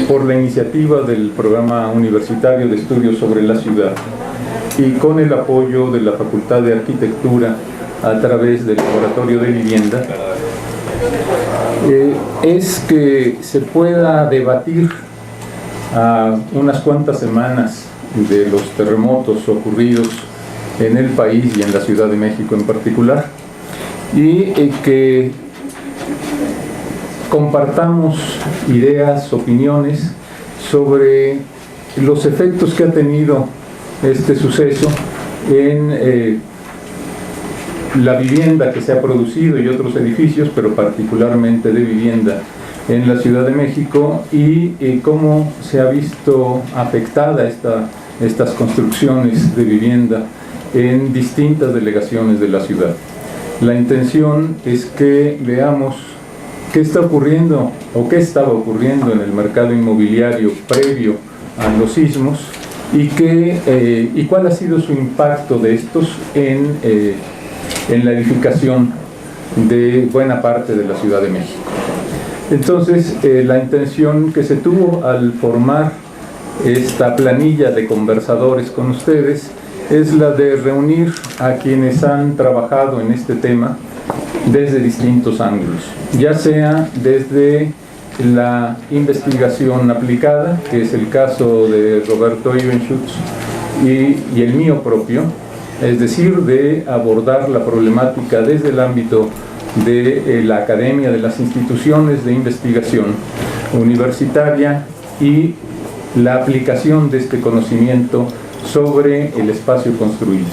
por la iniciativa del Programa Universitario de Estudios sobre la Ciudad y con el apoyo de la Facultad de Arquitectura a través del Laboratorio de Vivienda, es que se pueda debatir a unas cuantas semanas de los terremotos ocurridos en el país y en la Ciudad de México en particular, y que compartamos ideas, opiniones sobre los efectos que ha tenido este suceso en la vivienda que se ha producido y otros edificios, pero particularmente de vivienda en la Ciudad de México, y cómo se ha visto afectada estas construcciones de vivienda en distintas delegaciones de la ciudad. La intención es que veamos qué está ocurriendo o qué estaba ocurriendo en el mercado inmobiliario previo a los sismos y cuál ha sido su impacto de estos en la edificación de buena parte de la Ciudad de México. Entonces, la intención que se tuvo al formar esta planilla de conversadores con ustedes es la de reunir a quienes han trabajado en este tema desde distintos ángulos, ya sea desde la investigación aplicada, que es el caso de Roberto Ibenschutz y el mío propio, es decir, de abordar la problemática desde el ámbito de la academia, de las instituciones de investigación universitaria y la aplicación de este conocimiento sobre el espacio construido.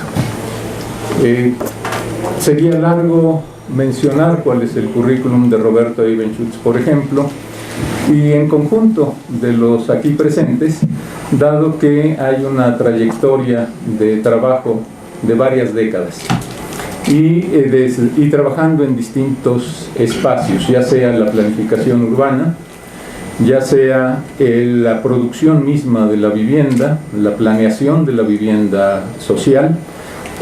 Sería largo mencionar cuál es el currículum de Roberto Ibenschutz, por ejemplo, y en conjunto de los aquí presentes, dado que hay una trayectoria de trabajo de varias décadas y trabajando en distintos espacios, ya sea la planificación urbana, ya sea la producción misma de la vivienda, la planeación de la vivienda social,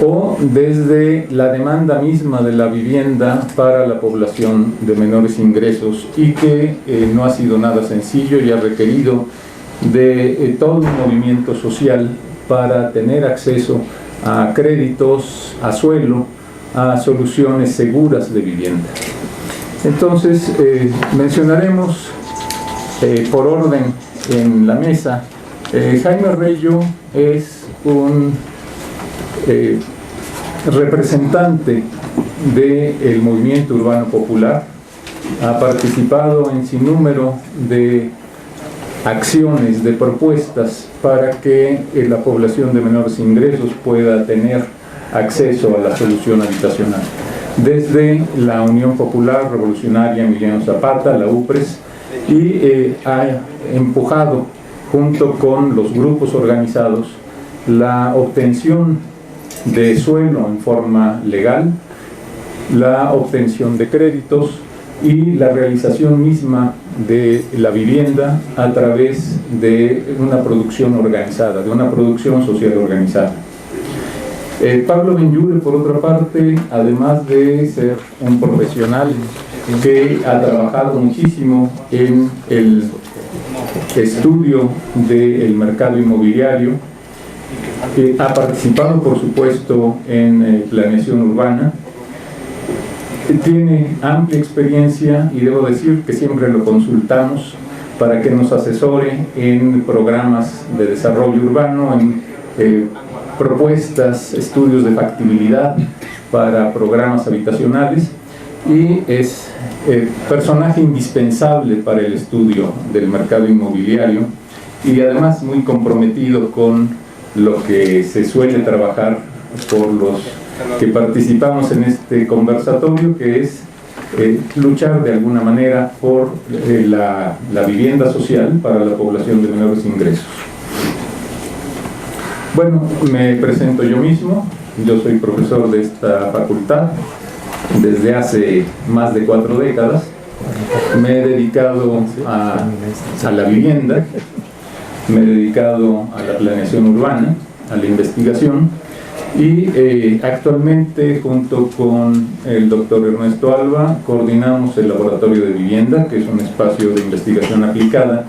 o desde la demanda misma de la vivienda para la población de menores ingresos, y que no ha sido nada sencillo y ha requerido de todo un movimiento social para tener acceso a créditos, a suelo, a soluciones seguras de vivienda. Entonces, mencionaremos por orden en la mesa. Jaime Reyo es un representante del movimiento urbano popular, ha participado en sinnúmero de acciones, de propuestas para que la población de menores ingresos pueda tener acceso a la solución habitacional. Desde la Unión Popular Revolucionaria Emiliano Zapata, la UPRES, y ha empujado junto con los grupos organizados la obtención de suelo en forma legal, la obtención de créditos y la realización misma de la vivienda a través de una producción organizada, de una producción social organizada. Pablo Benlliure, por otra parte, además de ser un profesional que ha trabajado muchísimo en el estudio del mercado inmobiliario, ha participado, por supuesto, en planeación urbana, tiene amplia experiencia, y debo decir que siempre lo consultamos para que nos asesore en programas de desarrollo urbano, en propuestas, estudios de factibilidad para programas habitacionales, y es personaje indispensable para el estudio del mercado inmobiliario, y además muy comprometido con lo que se suele trabajar por los que participamos en este conversatorio, que es luchar de alguna manera por la vivienda social para la población de menores ingresos. Bueno, me presento yo mismo. Yo soy profesor de esta facultad desde hace más de 4 décadas. Me he dedicado a la vivienda, me he dedicado a la planeación urbana, a la investigación, y actualmente, junto con el doctor Ernesto Alba, coordinamos el Laboratorio de Vivienda, que es un espacio de investigación aplicada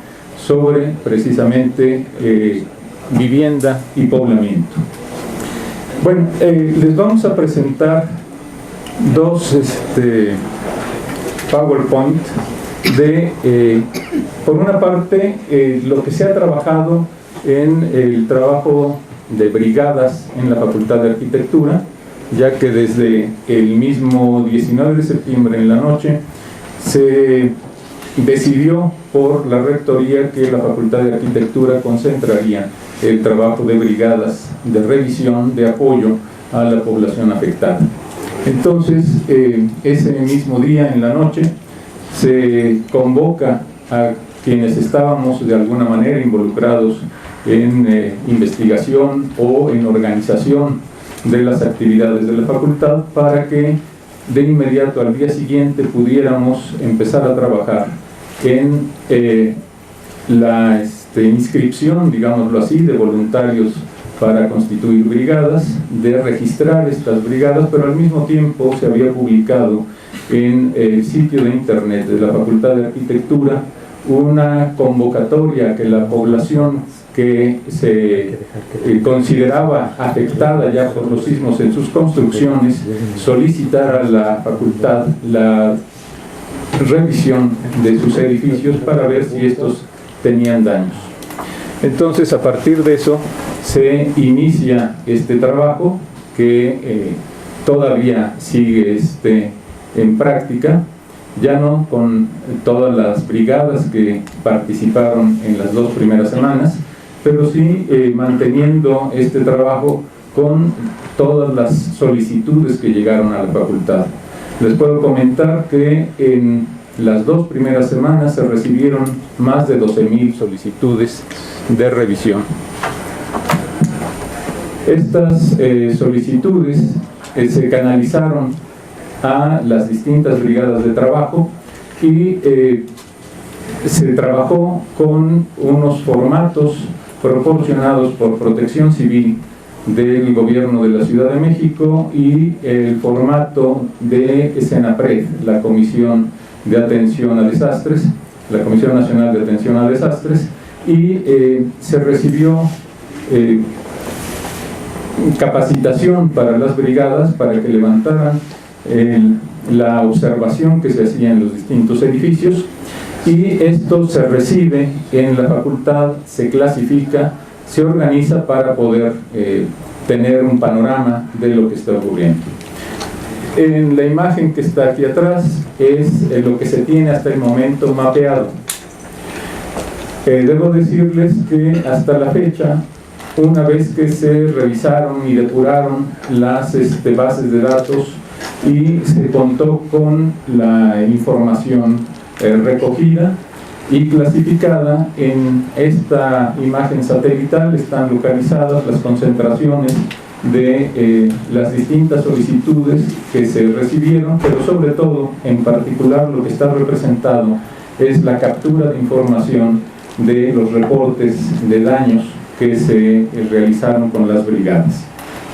sobre precisamente vivienda y poblamiento. Bueno, les vamos a presentar dos PowerPoint de, por una parte, lo que se ha trabajado en el trabajo de brigadas en la Facultad de Arquitectura, ya que desde el mismo 19 de septiembre en la noche se decidió por la Rectoría que la Facultad de Arquitectura concentraría el trabajo de brigadas de revisión, de apoyo a la población afectada. Entonces, ese mismo día en la noche se convoca a quienes estábamos de alguna manera involucrados en investigación o en organización de las actividades de la facultad para que de inmediato al día siguiente pudiéramos empezar a trabajar en la inscripción, digámoslo así, de voluntarios para constituir brigadas, de registrar estas brigadas, pero al mismo tiempo se había publicado en el sitio de internet de la Facultad de Arquitectura una convocatoria que la población que se consideraba afectada ya por los sismos en sus construcciones solicitara a la facultad la revisión de sus edificios para ver si estos tenían daños. Entonces, a partir de eso se inicia este trabajo que todavía sigue en práctica, ya no con todas las brigadas que participaron en las 2 primeras semanas, pero sí manteniendo este trabajo con todas las solicitudes que llegaron a la facultad. Les puedo comentar que en las 2 primeras semanas se recibieron más de 12,000 solicitudes de revisión. Estas solicitudes se canalizaron a las distintas brigadas de trabajo y se trabajó con unos formatos proporcionados por Protección Civil del Gobierno de la Ciudad de México y el formato de Senapred, la Comisión de Atención a Desastres, la Comisión Nacional de Atención a Desastres, y se recibió capacitación para las brigadas para que levantaran la observación que se hacía en los distintos edificios, y esto se recibe en la facultad, se clasifica, se organiza para poder tener un panorama de lo que está ocurriendo. En la imagen que está aquí atrás es lo que se tiene hasta el momento mapeado. Debo decirles que hasta la fecha, una vez que se revisaron y depuraron las bases de datos y se contó con la información recogida y clasificada, en esta imagen satelital están localizadas las concentraciones de las distintas solicitudes que se recibieron, pero sobre todo, en particular, lo que está representado es la captura de información de los reportes de daños que se realizaron con las brigadas.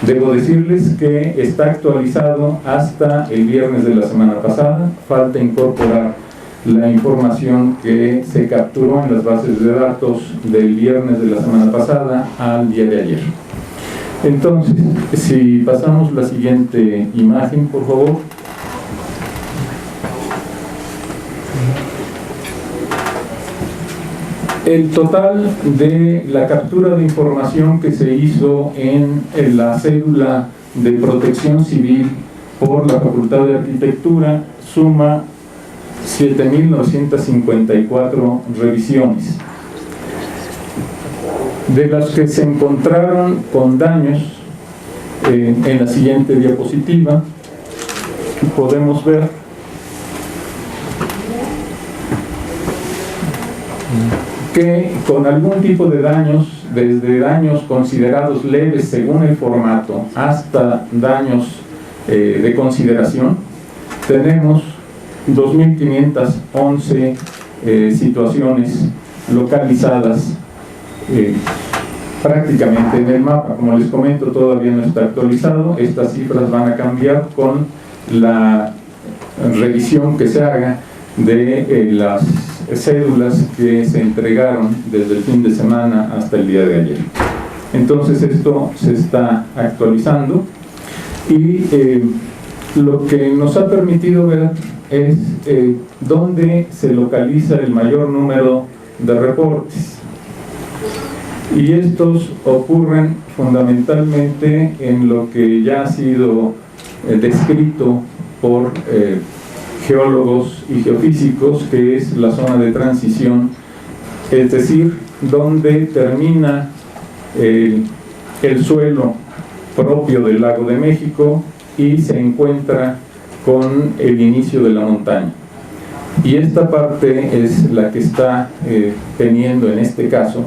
Debo decirles que está actualizado hasta el viernes de la semana pasada, falta incorporar la información que se capturó en las bases de datos del viernes de la semana pasada al día de ayer. Entonces, si pasamos la siguiente imagen, por favor. El total de la captura de información que se hizo en la cédula de Protección Civil por la Facultad de Arquitectura suma 7,954 revisiones, de las que se encontraron con daños. En la siguiente diapositiva podemos ver que con algún tipo de daños, desde daños considerados leves según el formato hasta daños de consideración, tenemos 2,511 situaciones localizadas prácticamente en el mapa. Como les comento, todavía no está actualizado. Estas cifras van a cambiar con la revisión que se haga de las cédulas que se entregaron desde el fin de semana hasta el día de ayer. Entonces esto se está actualizando y lo que nos ha permitido ver es dónde se localiza el mayor número de reportes. Y estos ocurren fundamentalmente en lo que ya ha sido descrito por geólogos y geofísicos, que es la zona de transición, es decir, donde termina el suelo propio del Lago de México y se encuentra con el inicio de la montaña. Y esta parte es la que está teniendo en este caso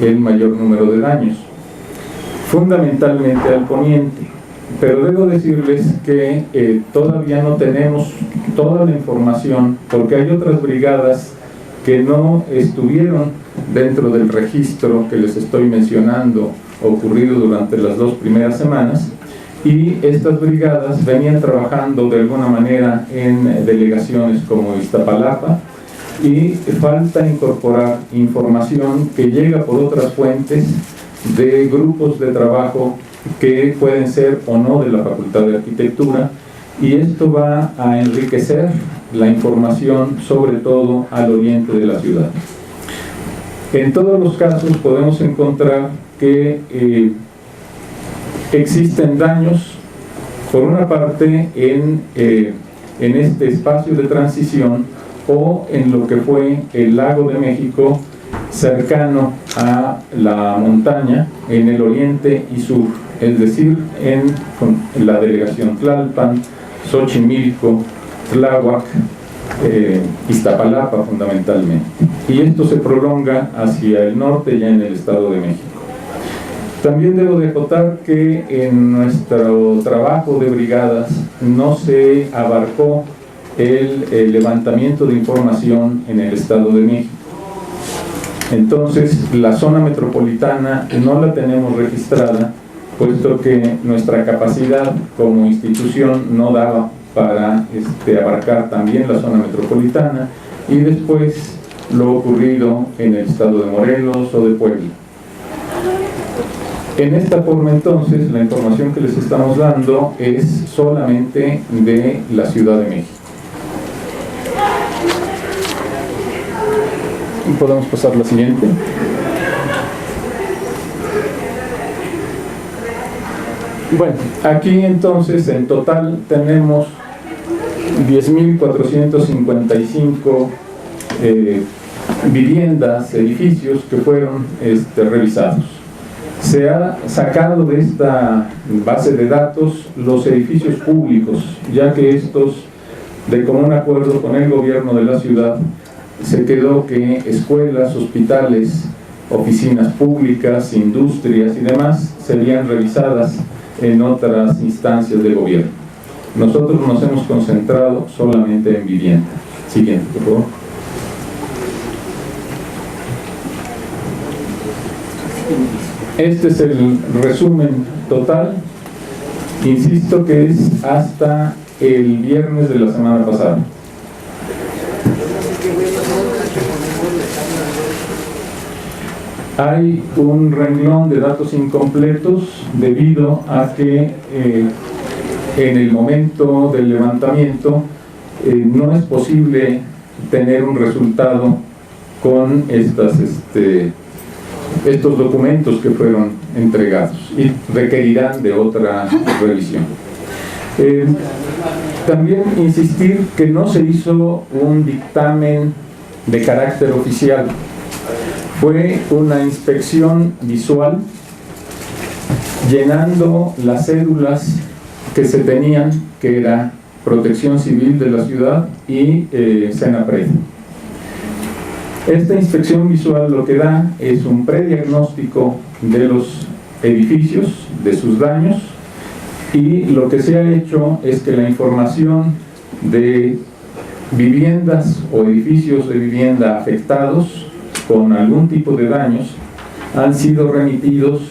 el mayor número de daños, fundamentalmente al poniente. Pero debo decirles que todavía no tenemos toda la información, porque hay otras brigadas que no estuvieron dentro del registro que les estoy mencionando, ocurrido durante las 2 primeras semanas, y estas brigadas venían trabajando de alguna manera en delegaciones como Iztapalapa, y falta incorporar información que llega por otras fuentes de grupos de trabajo que pueden ser o no de la Facultad de Arquitectura, y esto va a enriquecer la información, sobre todo al oriente de la ciudad. En todos los casos podemos encontrar que existen daños, por una parte en este espacio de transición o en lo que fue el Lago de México, cercano a la montaña en el oriente y sur, es decir, en la delegación Tlalpan, Xochimilco, Tláhuac, Iztapalapa fundamentalmente. Y esto se prolonga hacia el norte, ya en el Estado de México. También debo de acotar que en nuestro trabajo de brigadas no se abarcó el levantamiento de información en el Estado de México. Entonces, la zona metropolitana no la tenemos registrada, puesto que nuestra capacidad como institución no daba para abarcar también la zona metropolitana, y después lo ocurrido en el Estado de Morelos o de Puebla. En esta forma, entonces, la información que les estamos dando es solamente de la Ciudad de México. Podemos pasar a la siguiente. Bueno, aquí entonces en total tenemos 10.455 viviendas, edificios que fueron revisados. Se ha sacado de esta base de datos los edificios públicos, ya que estos, de común acuerdo con el gobierno de la ciudad, se quedó que escuelas, hospitales, oficinas públicas, industrias y demás serían revisadas en otras instancias de gobierno. Nosotros nos hemos concentrado solamente en vivienda. Siguiente, por favor. Este es el resumen total. Insisto que es hasta el viernes de la semana pasada. Hay un renglón de datos incompletos debido a que en el momento del levantamiento no es posible tener un resultado con estos documentos que fueron entregados y requerirán de otra revisión. También insistir que no se hizo un dictamen de carácter oficial. Fue una inspección visual llenando las cédulas que se tenían, que era Protección Civil de la ciudad y Senapred. Esta inspección visual lo que da es un prediagnóstico de los edificios, de sus daños, y lo que se ha hecho es que la información de viviendas o edificios de vivienda afectados con algún tipo de daños han sido remitidos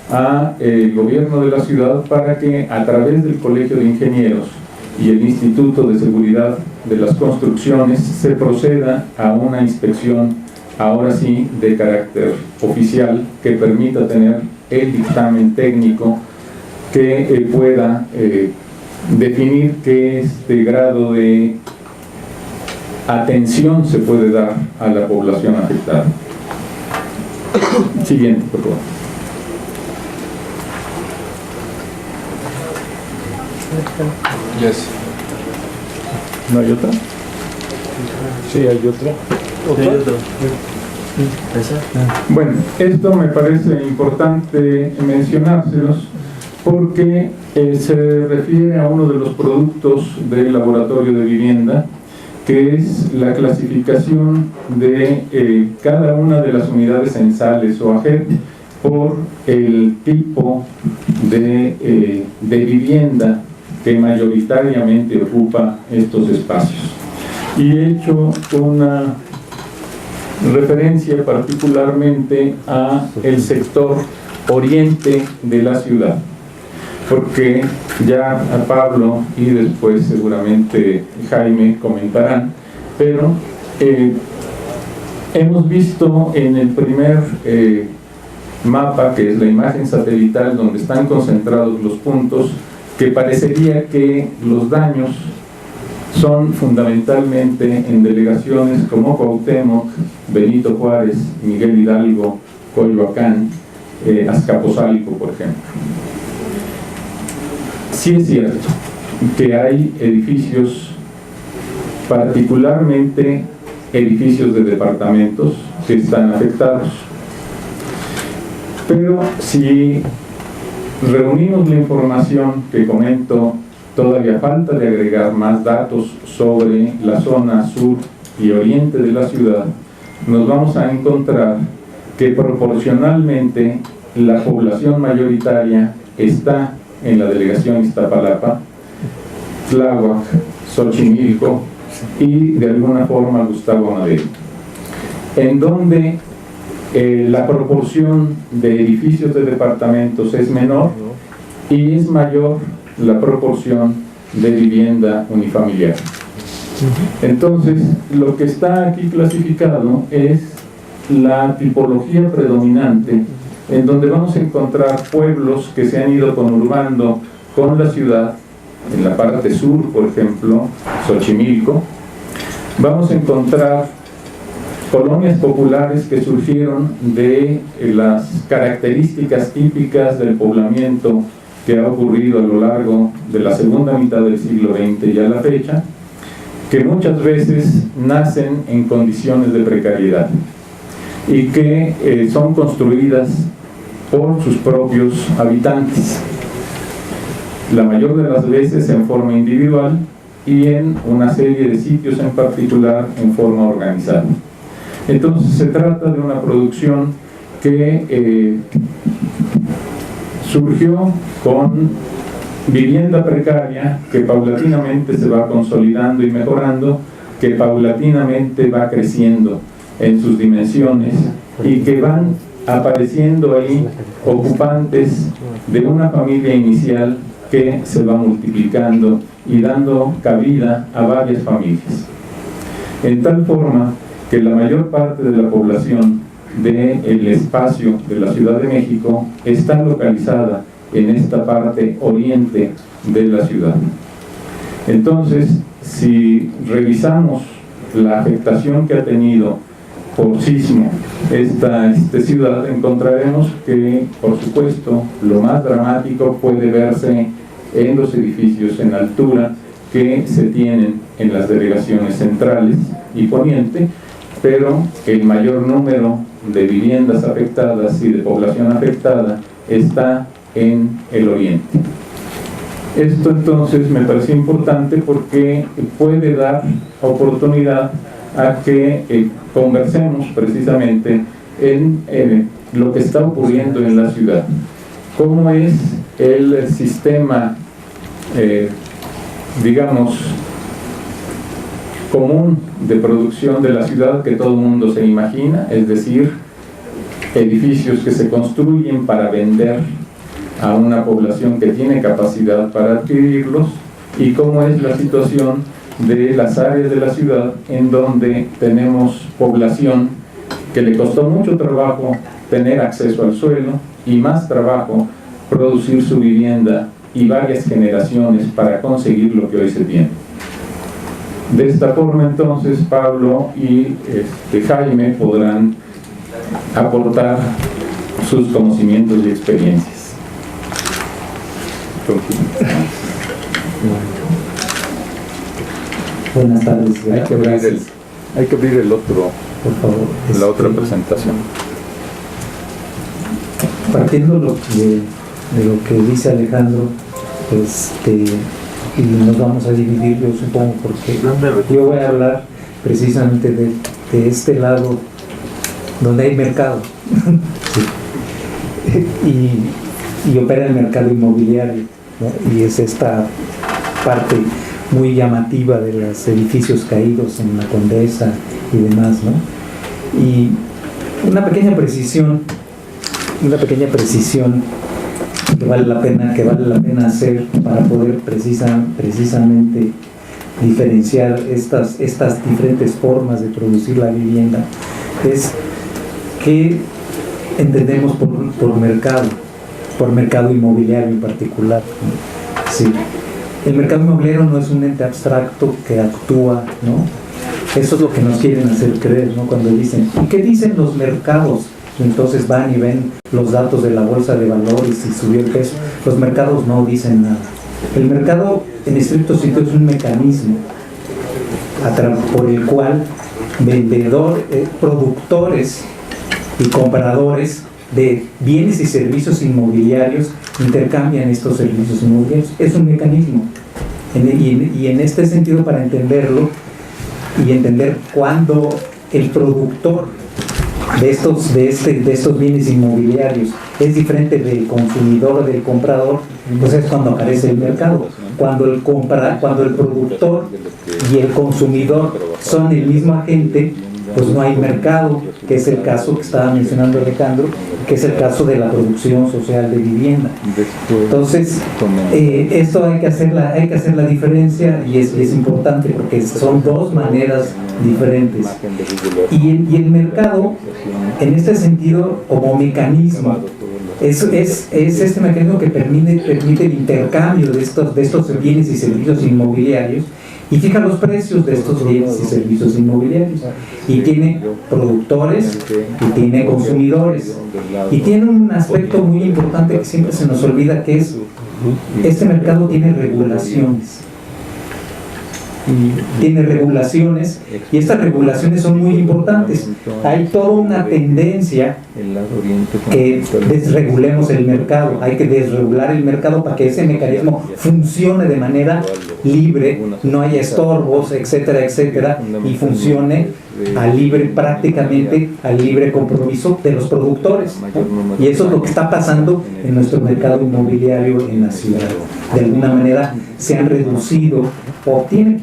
al gobierno de la ciudad para que a través del Colegio de Ingenieros y el Instituto de Seguridad de las Construcciones se proceda a una inspección, ahora sí, de carácter oficial, que permita tener el dictamen técnico que pueda definir qué grado de atención se puede dar a la población afectada. Siguiente, por favor. Yes. ¿No hay otra? Sí, hay otra. ¿Otra? Bueno, esto me parece importante mencionárselos porque se refiere a uno de los productos del laboratorio de vivienda, que es la clasificación de cada una de las unidades censales o AGEP por el tipo de vivienda que mayoritariamente ocupa estos espacios. Y he hecho una referencia particularmente a el sector oriente de la ciudad, porque ya a Pablo y después seguramente Jaime comentarán, pero hemos visto en el primer mapa, que es la imagen satelital donde están concentrados los puntos, que parecería que los daños son fundamentalmente en delegaciones como Cuauhtémoc, Benito Juárez, Miguel Hidalgo, Coyoacán, Azcapotzalco, por ejemplo. Sí es cierto que hay edificios, particularmente edificios de departamentos, que están afectados. Pero si reunimos la información que comento, todavía falta de agregar más datos sobre la zona sur y oriente de la ciudad, nos vamos a encontrar que proporcionalmente la población mayoritaria está en la delegación Iztapalapa, Tláhuac, Xochimilco y de alguna forma Gustavo Amadero, en donde la proporción de edificios de departamentos es menor y es mayor la proporción de vivienda unifamiliar. Entonces, lo que está aquí clasificado es la tipología predominante, en donde vamos a encontrar pueblos que se han ido conurbando con la ciudad, en la parte sur, por ejemplo, Xochimilco. Vamos a encontrar colonias populares que surgieron de las características típicas del poblamiento que ha ocurrido a lo largo de la segunda mitad del siglo XX y a la fecha, que muchas veces nacen en condiciones de precariedad y que son construidas por sus propios habitantes, la mayor de las veces en forma individual y en una serie de sitios en particular en forma organizada. Entonces se trata de una producción que surgió con vivienda precaria que paulatinamente se va consolidando y mejorando, que paulatinamente va creciendo en sus dimensiones y que van apareciendo ahí ocupantes de una familia inicial que se va multiplicando y dando cabida a varias familias, en tal forma que la mayor parte de la población del espacio de la Ciudad de México está localizada en esta parte oriente de la ciudad. Entonces, si revisamos la afectación que ha tenido por sismo esta ciudad, encontraremos que, por supuesto, lo más dramático puede verse en los edificios en altura que se tienen en las delegaciones centrales y poniente, pero el mayor número de viviendas afectadas y de población afectada está en el oriente. Esto entonces me parece importante porque puede dar oportunidad a que conversemos precisamente en lo que está ocurriendo en la ciudad. ¿Cómo es el sistema, digamos, común de producción de la ciudad que todo el mundo se imagina? Es decir, edificios que se construyen para vender a una población que tiene capacidad para adquirirlos y cómo es la situación de las áreas de la ciudad en donde tenemos población que le costó mucho trabajo tener acceso al suelo y más trabajo producir su vivienda y varias generaciones para conseguir lo que hoy se tiene. De esta forma, entonces, Pablo y Jaime podrán aportar sus conocimientos y experiencias. Buenas tardes. Hay que abrir el otro, por favor. La otra presentación. Partiendo de lo que dice Alejandro, y nos vamos a dividir, yo supongo, porque yo voy a hablar precisamente de este lado donde hay mercado y opera el mercado inmobiliario, ¿no? Y es esta parte muy llamativa de los edificios caídos en la Condesa y demás, ¿no? Y una pequeña precisión que vale la pena hacer para poder precisamente diferenciar estas diferentes formas de producir la vivienda es que entendemos por mercado inmobiliario en particular. Sí. El mercado inmobiliario no es un ente abstracto que actúa, ¿no? Eso es lo que nos quieren hacer creer, ¿no? Cuando dicen, ¿y qué dicen los mercados? Y entonces van y ven los datos de la bolsa de valores y subió el peso. Los mercados no dicen nada. El mercado, en estricto sentido, es un mecanismo por el cual productores y compradores de bienes y servicios inmobiliarios intercambian estos servicios inmobiliarios. Es un mecanismo. Y en este sentido, para entenderlo y entender cuándo el productor de estos bienes inmobiliarios es diferente del consumidor o del comprador, pues es cuando aparece el mercado. Cuando el productor y el consumidor son el mismo agente, pues no hay mercado, que es el caso que estaba mencionando Alejandro, que es el caso de la producción social de vivienda. Entonces, esto hay que hacer la diferencia y es importante porque son dos maneras diferentes. Y el mercado, en este sentido, como mecanismo, es este mecanismo que permite el intercambio de estos bienes y servicios inmobiliarios y fija los precios de estos bienes y servicios inmobiliarios, y tiene productores y tiene consumidores, y tiene un aspecto muy importante que siempre se nos olvida, que es este mercado tiene regulaciones. Y estas regulaciones son muy importantes. Hay toda una tendencia que desregulemos el mercado. Hay que desregular el mercado para que ese mecanismo funcione de manera libre, no haya estorbos, etcétera, etcétera, y funcione prácticamente al libre compromiso de los productores, ¿no? Y eso es lo que está pasando en nuestro mercado inmobiliario en la ciudad. De alguna manera se han reducido o tiene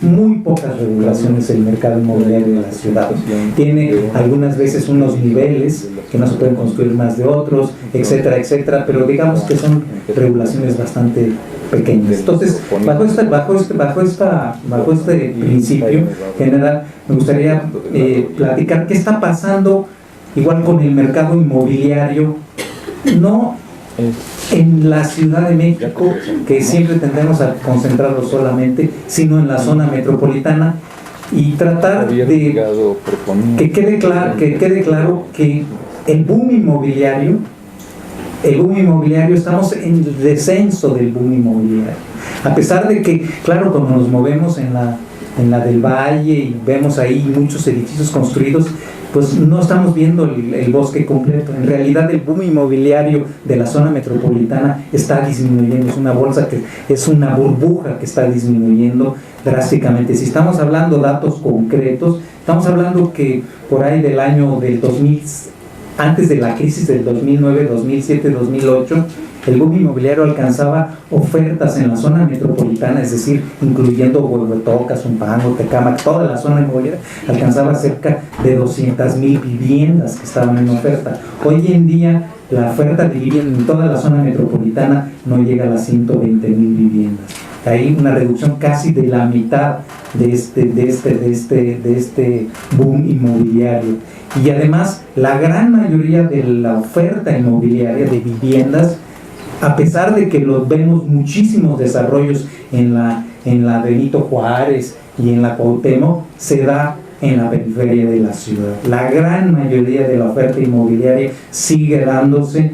muy pocas regulaciones el mercado inmobiliario de la ciudad. Tiene algunas veces unos niveles que no se pueden construir más de otros, etcétera, etcétera, pero digamos que son regulaciones bastante pequeñas. Entonces, bajo este principio general, me gustaría platicar qué está pasando igual con el mercado inmobiliario, no en la Ciudad de México, que siempre tendemos a concentrarlo solamente, sino en la zona metropolitana, y tratar de que quede claro que el boom inmobiliario, estamos en el descenso del boom inmobiliario. A pesar de que, claro, cuando nos movemos en la del Valle y vemos ahí muchos edificios construidos, pues no estamos viendo el bosque completo. En realidad el boom inmobiliario de la zona metropolitana está disminuyendo, es una burbuja que está disminuyendo drásticamente. Si estamos hablando datos concretos, estamos hablando que por ahí del año del 2000, antes de la crisis del 2009, 2007, 2008, el boom inmobiliario alcanzaba ofertas en la zona metropolitana, es decir, incluyendo Huehuetoca, Zumpango, Tecámac, toda la zona inmobiliaria, alcanzaba cerca de 200,000 viviendas que estaban en oferta. Hoy en día, la oferta de vivienda en toda la zona metropolitana no llega a las 120,000 viviendas. Hay una reducción casi de la mitad de este boom inmobiliario. Y además, la gran mayoría de la oferta inmobiliaria de viviendas, a pesar de que los vemos muchísimos desarrollos en la Benito Juárez y en la Cuauhtémoc, se da en la periferia de la ciudad. La gran mayoría de la oferta inmobiliaria sigue dándose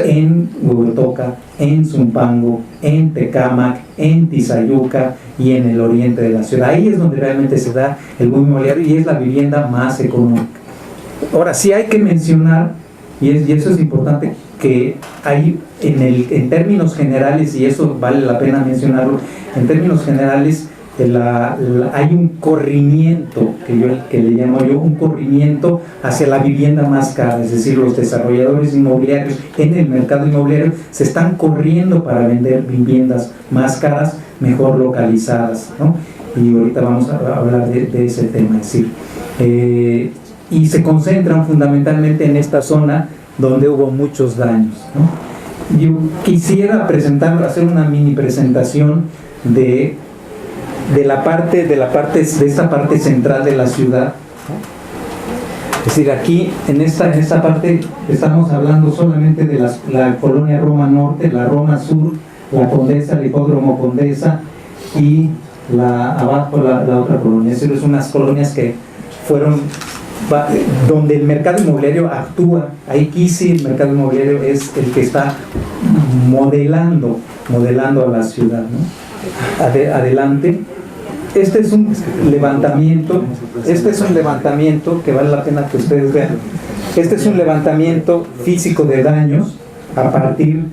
en Huehuetoca, en Zumpango, en Tecámac, en Tizayuca y en el oriente de la ciudad. Ahí es donde realmente se da el boom inmobiliario y es la vivienda más económica. Ahora, sí hay que mencionar, y eso es importante, que hay en términos generales, y eso vale la pena mencionarlo, en términos generales hay un corrimiento, que le llamo yo, un corrimiento hacia la vivienda más cara, es decir, los desarrolladores inmobiliarios en el mercado inmobiliario se están corriendo para vender viviendas más caras, mejor localizadas, ¿no? Y ahorita vamos a hablar de ese tema, es decir, y se concentran fundamentalmente en esta zona donde hubo muchos daños, ¿no? Yo quisiera hacer una mini presentación de esta parte central de la ciudad. Es decir, aquí en esta parte estamos hablando solamente de la colonia Roma Norte, la Roma Sur, la Condesa, el Hipódromo Condesa y abajo la otra colonia. Es decir, son unas colonias que fueron donde el mercado inmobiliario actúa. Ahí sí el mercado inmobiliario es el que está modelando a la ciudad, ¿no? Adelante. Este es un levantamiento que vale la pena que ustedes vean. Este es un levantamiento físico de daños a partir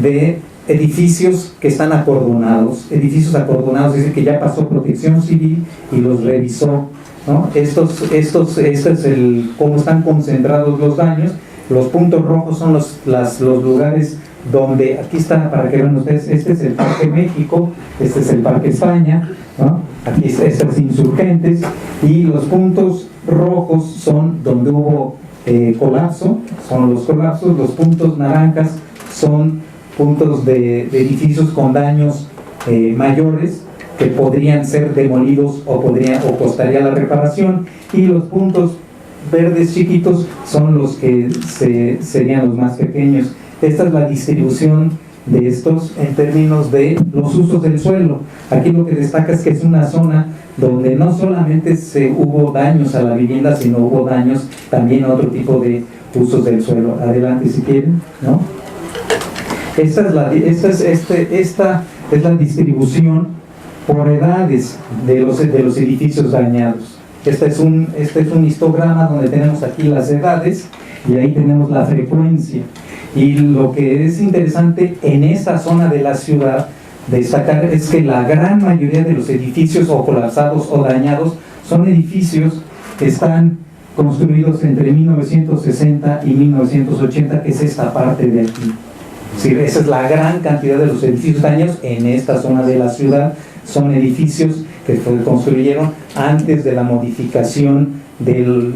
de edificios que están acordonados, es decir, que ya pasó Protección Civil y los revisó, ¿no? Esto es cómo están concentrados los daños. Los puntos rojos son los lugares donde, aquí está para que vean ustedes, este es el Parque México, este es el Parque España, ¿no? Aquí estos Insurgentes, y los puntos rojos son donde hubo colapso, son los colapsos. Los puntos naranjas son puntos de edificios con daños mayores que podrían ser demolidos o costaría la reparación, y los puntos verdes chiquitos son los que serían los más pequeños. Esta es la distribución de estos en términos de los usos del suelo. Aquí lo que destaca es que es una zona donde no solamente hubo daños a la vivienda, sino hubo daños también a otro tipo de usos del suelo. Adelante si quieren, ¿no? Esta es la distribución por edades de los edificios dañados. Este es un histograma donde tenemos aquí las edades y ahí tenemos la frecuencia. Y lo que es interesante en esta zona de la ciudad destacar es que la gran mayoría de los edificios o colapsados o dañados son edificios que están construidos entre 1960 y 1980, que es esta parte de aquí. Sí, esa es la gran cantidad de los edificios dañados en esta zona de la ciudad. Son edificios que se construyeron antes de la modificación del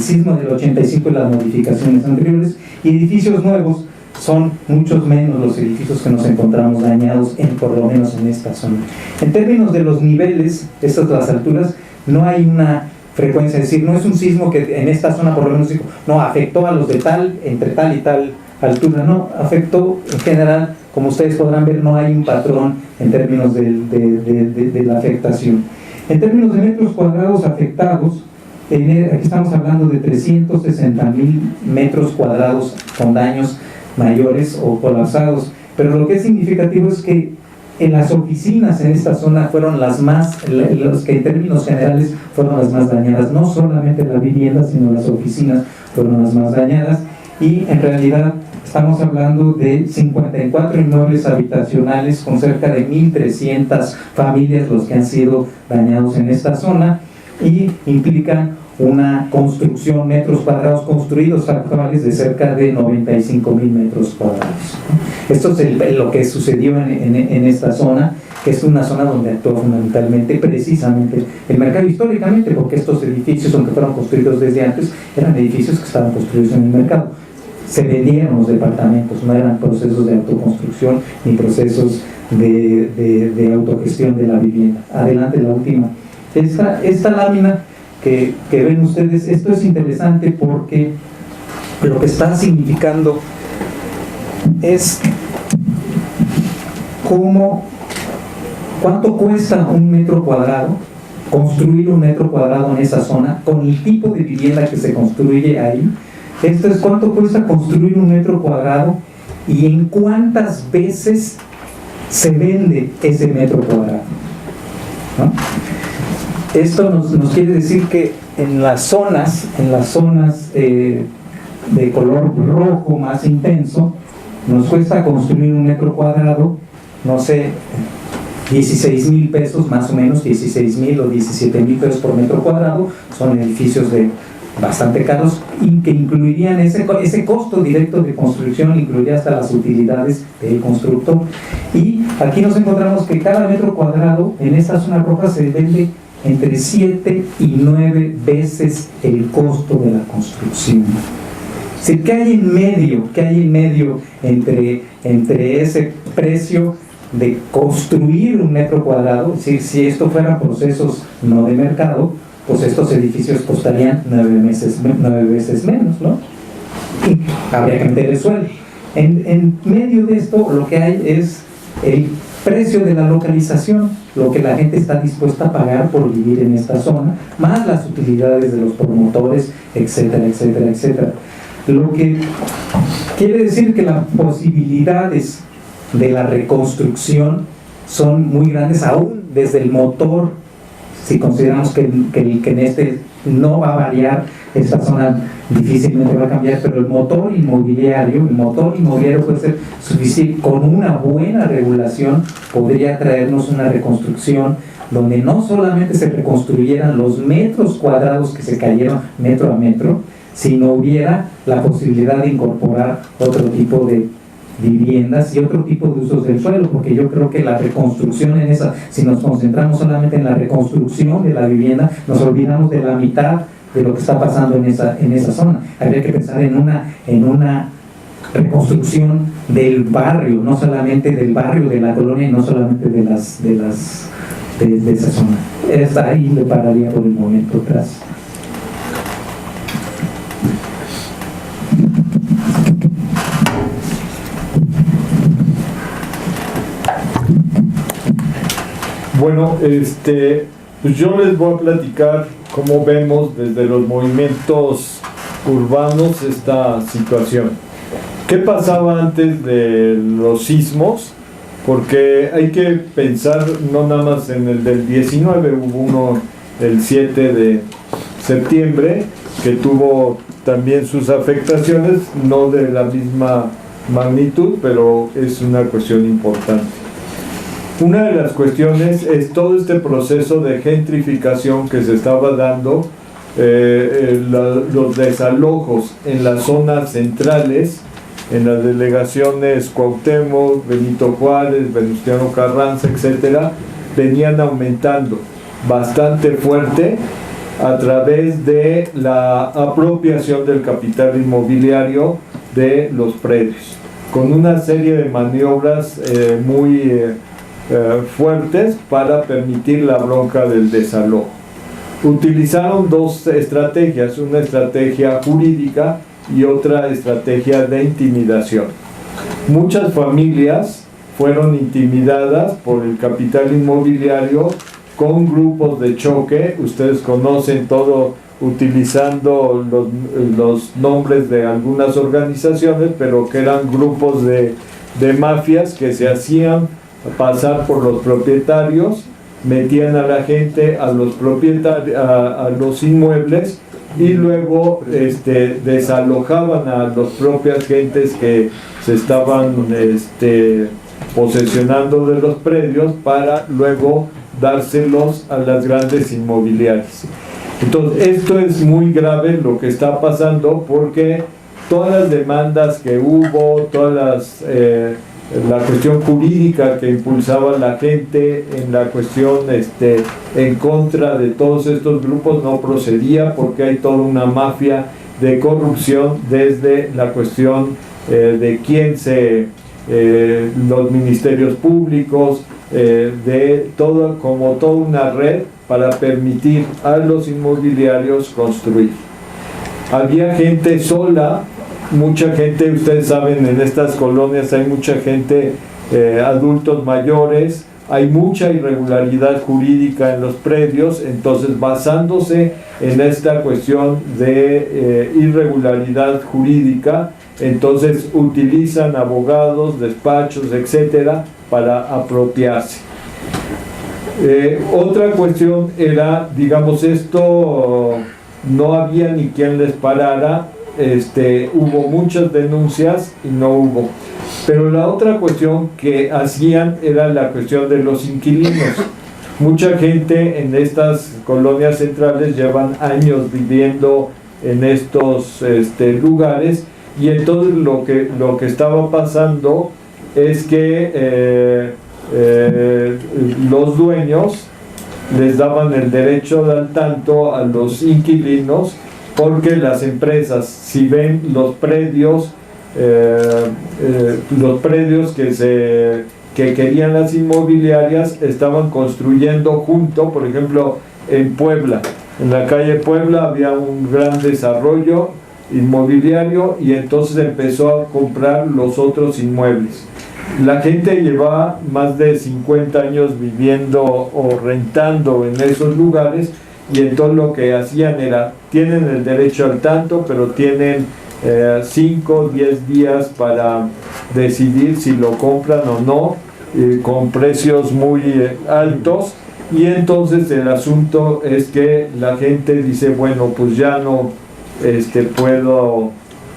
sismo del 85 y las modificaciones anteriores, y edificios nuevos son muchos menos los edificios que nos encontramos dañados, por lo menos en esta zona. En términos de los niveles, estas las alturas, no hay una frecuencia, es decir, no es un sismo que en esta zona por lo menos no afectó a los de entre tal y tal altura, no, afectó en general. Como ustedes podrán ver, no hay un patrón en términos de la afectación. En términos de metros cuadrados afectados, aquí estamos hablando de 360,000 metros cuadrados con daños mayores o colapsados. Pero lo que es significativo es que en las oficinas en esta zona fueron los que en términos generales fueron las más dañadas. No solamente la vivienda, sino las oficinas fueron las más dañadas. Y en realidad estamos hablando de 54 inmuebles habitacionales con cerca de 1,300 familias los que han sido dañados en esta zona, y implican una construcción, metros cuadrados construidos actuales de cerca de 95,000 metros cuadrados. Esto es lo que sucedió en esta zona, que es una zona donde actuó fundamentalmente, precisamente, el mercado históricamente, porque estos edificios, aunque fueron construidos desde antes, eran edificios que estaban construidos en el mercado. se vendieron los departamentos, no eran procesos de autoconstrucción ni procesos de autogestión de la vivienda. Adelante, la última. Esta lámina que ven ustedes, esto es interesante porque lo que está significando es cuánto cuesta un metro cuadrado, construir un metro cuadrado en esa zona, con el tipo de vivienda que se construye ahí. Esto es cuánto cuesta construir un metro cuadrado y en cuántas veces se vende ese metro cuadrado, ¿no? Esto nos quiere decir que en las zonas de color rojo más intenso, nos cuesta construir un metro cuadrado, no sé, 16,000 pesos, más o menos 16,000 o 17,000 pesos por metro cuadrado. Son edificios bastante caros y que incluirían ese costo directo de construcción, incluiría hasta las utilidades del constructor. Y aquí nos encontramos que cada metro cuadrado en esta zona roja se vende entre 7 y 9 veces el costo de la construcción. Es decir, ¿qué hay en medio entre ese precio de construir un metro cuadrado? Es decir, si esto fueran procesos no de mercado, pues estos edificios costarían 9 veces menos, ¿no? Y habría que meter el suelo. En medio de esto, lo que hay es el precio de la localización, lo que la gente está dispuesta a pagar por vivir en esta zona, más las utilidades de los promotores, etcétera, etcétera, etcétera. Lo que quiere decir que las posibilidades de la reconstrucción son muy grandes, aún desde el motor. Si consideramos que en este no va a variar, esta zona difícilmente va a cambiar, pero el motor inmobiliario puede ser suficiente. Con una buena regulación podría traernos una reconstrucción donde no solamente se reconstruyeran los metros cuadrados que se cayeron metro a metro, sino hubiera la posibilidad de incorporar otro tipo de viviendas y otro tipo de usos del suelo, porque yo creo que la reconstrucción si nos concentramos solamente en la reconstrucción de la vivienda, nos olvidamos de la mitad de lo que está pasando en esa zona. Habría que pensar en una reconstrucción del barrio, no solamente del barrio de la colonia y no solamente de esa zona. Ahí le pararía por el momento atrás. Bueno, pues yo les voy a platicar cómo vemos desde los movimientos urbanos esta situación. ¿Qué pasaba antes de los sismos? Porque hay que pensar no nada más en el del 19, hubo uno el 7 de septiembre que tuvo también sus afectaciones, no de la misma magnitud, pero es una cuestión importante. Una de las cuestiones es todo este proceso de gentrificación que se estaba dando, los desalojos en las zonas centrales, en las delegaciones Cuauhtémoc, Benito Juárez, Venustiano Carranza, etcétera, venían aumentando bastante fuerte a través de la apropiación del capital inmobiliario de los predios, con una serie de maniobras muy fuertes para permitir la bronca del desalojo. Utilizaron dos estrategias, una estrategia jurídica y otra estrategia de intimidación. Muchas familias fueron intimidadas por el capital inmobiliario con grupos de choque. Ustedes conocen todo utilizando los nombres de algunas organizaciones, pero que eran grupos de mafias que se hacían pasar por los propietarios, metían a la gente a los propietarios, a los inmuebles, y luego desalojaban a las propias gentes que se estaban posesionando de los predios para luego dárselos a las grandes inmobiliarias. Entonces esto es muy grave lo que está pasando, porque todas las demandas que hubo, la cuestión jurídica que impulsaba la gente en la cuestión en contra de todos estos grupos no procedía, porque hay toda una mafia de corrupción desde la cuestión de quién los ministerios públicos, de todo, como toda una red para permitir a los inmobiliarios construir. Había gente sola, mucha gente, ustedes saben, en estas colonias hay mucha gente, adultos mayores, hay mucha irregularidad jurídica en los predios, entonces basándose en esta cuestión de irregularidad jurídica, entonces utilizan abogados, despachos, etcétera, para apropiarse. Otra cuestión era, digamos, esto no había ni quien les parara, hubo muchas denuncias y no hubo. Pero la otra cuestión que hacían era la cuestión de los inquilinos. Mucha gente en estas colonias centrales llevan años viviendo en estos lugares, y entonces lo que estaba pasando es que los dueños les daban el derecho al tanto a los inquilinos, porque las empresas, si ven los predios que querían las inmobiliarias, estaban construyendo junto. Por ejemplo, en Puebla, en la calle Puebla había un gran desarrollo inmobiliario, y entonces empezó a comprar los otros inmuebles. La gente llevaba más de 50 años viviendo o rentando en esos lugares, y entonces lo que hacían era, tienen el derecho al tanto, pero tienen 5 o 10 días para decidir si lo compran o no, con precios muy altos. Y entonces el asunto es que la gente dice, bueno, pues ya no puedo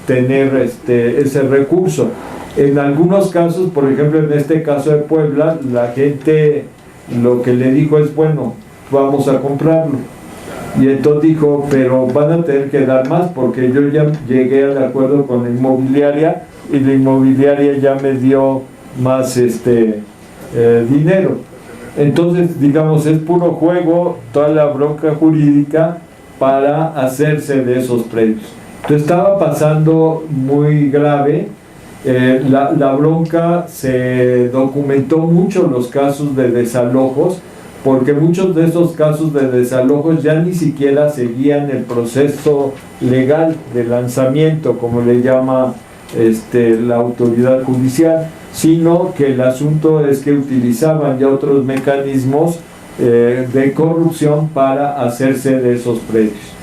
tener ese recurso. En algunos casos, por ejemplo en este caso de Puebla, la gente lo que le dijo es, bueno, vamos a comprarlo. Y entonces dijo, pero van a tener que dar más, porque yo ya llegué al acuerdo con la inmobiliaria, y la inmobiliaria ya me dio más dinero. Entonces, digamos, es puro juego, toda la bronca jurídica para hacerse de esos predios. Entonces estaba pasando muy grave. La bronca, se documentó mucho los casos de desalojos, porque muchos de esos casos de desalojos ya ni siquiera seguían el proceso legal de lanzamiento, como le llama la autoridad judicial, sino que el asunto es que utilizaban ya otros mecanismos de corrupción para hacerse de esos predios.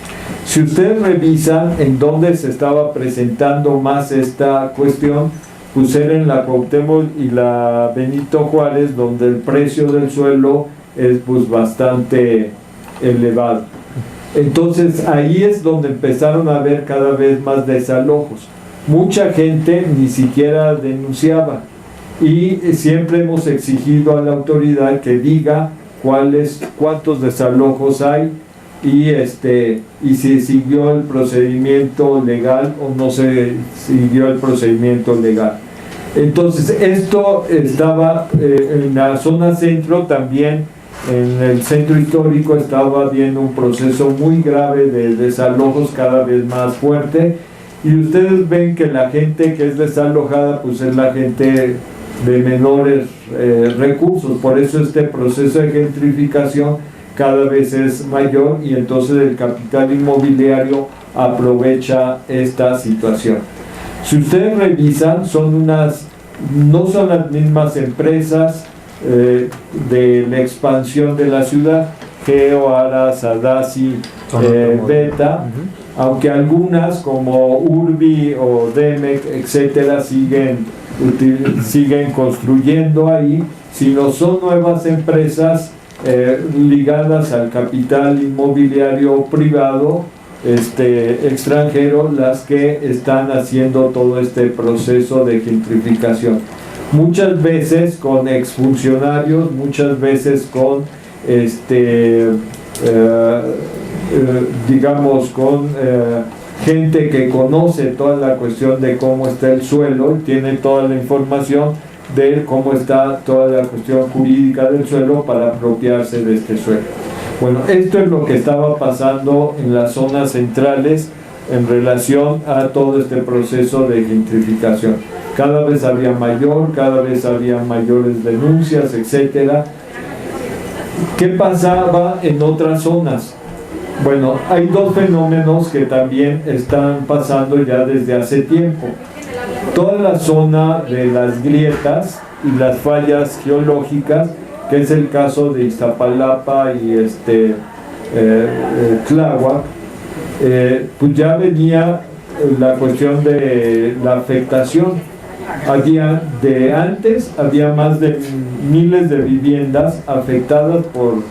Si ustedes revisan en dónde se estaba presentando más esta cuestión, pues era en la Cuauhtémoc y la Benito Juárez, donde el precio del suelo es pues bastante elevado. Entonces ahí es donde empezaron a haber cada vez más desalojos. Mucha gente ni siquiera denunciaba, y siempre hemos exigido a la autoridad que diga cuántos desalojos hay, y si siguió el procedimiento legal o no se siguió el procedimiento legal. Entonces esto estaba en la zona centro, también en el centro histórico estaba habiendo un proceso muy grave de desalojos, cada vez más fuerte, y ustedes ven que la gente que es desalojada pues es la gente de menores recursos. Por eso este proceso de gentrificación cada vez es mayor, y entonces el capital inmobiliario aprovecha esta situación. Si ustedes revisan, no son las mismas empresas de la expansión de la ciudad, Geo, Ara, Sadasi, Beta, aunque algunas como Urbi o Demec, etcétera, siguen construyendo ahí, sino son nuevas empresas ligadas al capital inmobiliario privado extranjero, las que están haciendo todo este proceso de gentrificación. Muchas veces con exfuncionarios, muchas veces con digamos con gente que conoce toda la cuestión de cómo está el suelo, tiene toda la información de cómo está toda la cuestión jurídica del suelo para apropiarse de este suelo. Bueno, esto es lo que estaba pasando en las zonas centrales en relación a todo este proceso de gentrificación. Cada vez había mayores denuncias, etcétera. ¿Qué pasaba en otras zonas? Bueno, hay dos fenómenos que también están pasando ya desde hace tiempo. Toda la zona de las grietas y las fallas geológicas, que es el caso de Iztapalapa y Tláhuac, pues ya venía la cuestión de la afectación. Había más de miles de viviendas afectadas por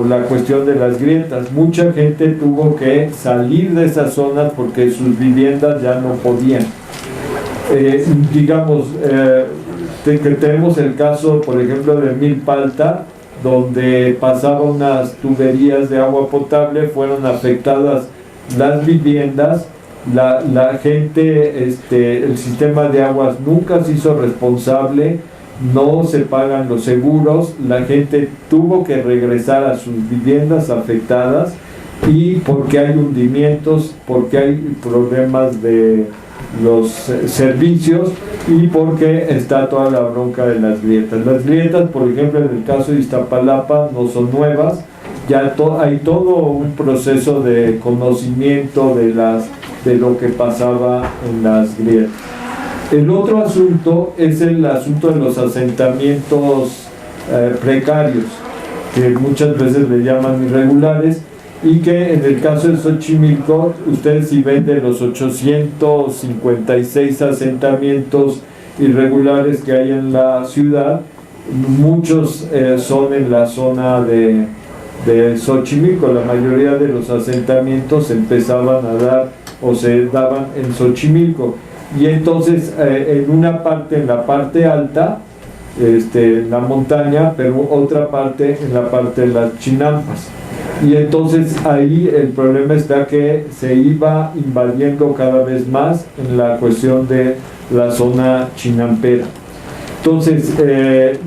la cuestión de las grietas. Mucha gente tuvo que salir de esas zonas porque sus viviendas ya no podían. Tenemos el caso, por ejemplo, de Milpalta, donde pasaban unas tuberías de agua potable, fueron afectadas las viviendas. La gente, el sistema de aguas nunca se hizo responsable, no se pagan los seguros, la gente tuvo que regresar a sus viviendas afectadas, y porque hay hundimientos, porque hay problemas de los servicios y porque está toda la bronca de las grietas. Las grietas, por ejemplo, en el caso de Iztapalapa, no son nuevas, ya hay todo un proceso de conocimiento de lo que pasaba en las grietas. El otro asunto es el asunto de los asentamientos precarios, que muchas veces le llaman irregulares, y que en el caso de Xochimilco, ustedes si ven de los 856 asentamientos irregulares que hay en la ciudad, muchos son en la zona de Xochimilco. La mayoría de los asentamientos empezaban a dar o se daban en Xochimilco, y entonces en una parte, en la parte alta, en la montaña, pero otra parte en la parte de las chinampas, y entonces ahí el problema está que se iba invadiendo cada vez más en la cuestión de la zona chinampera. Entonces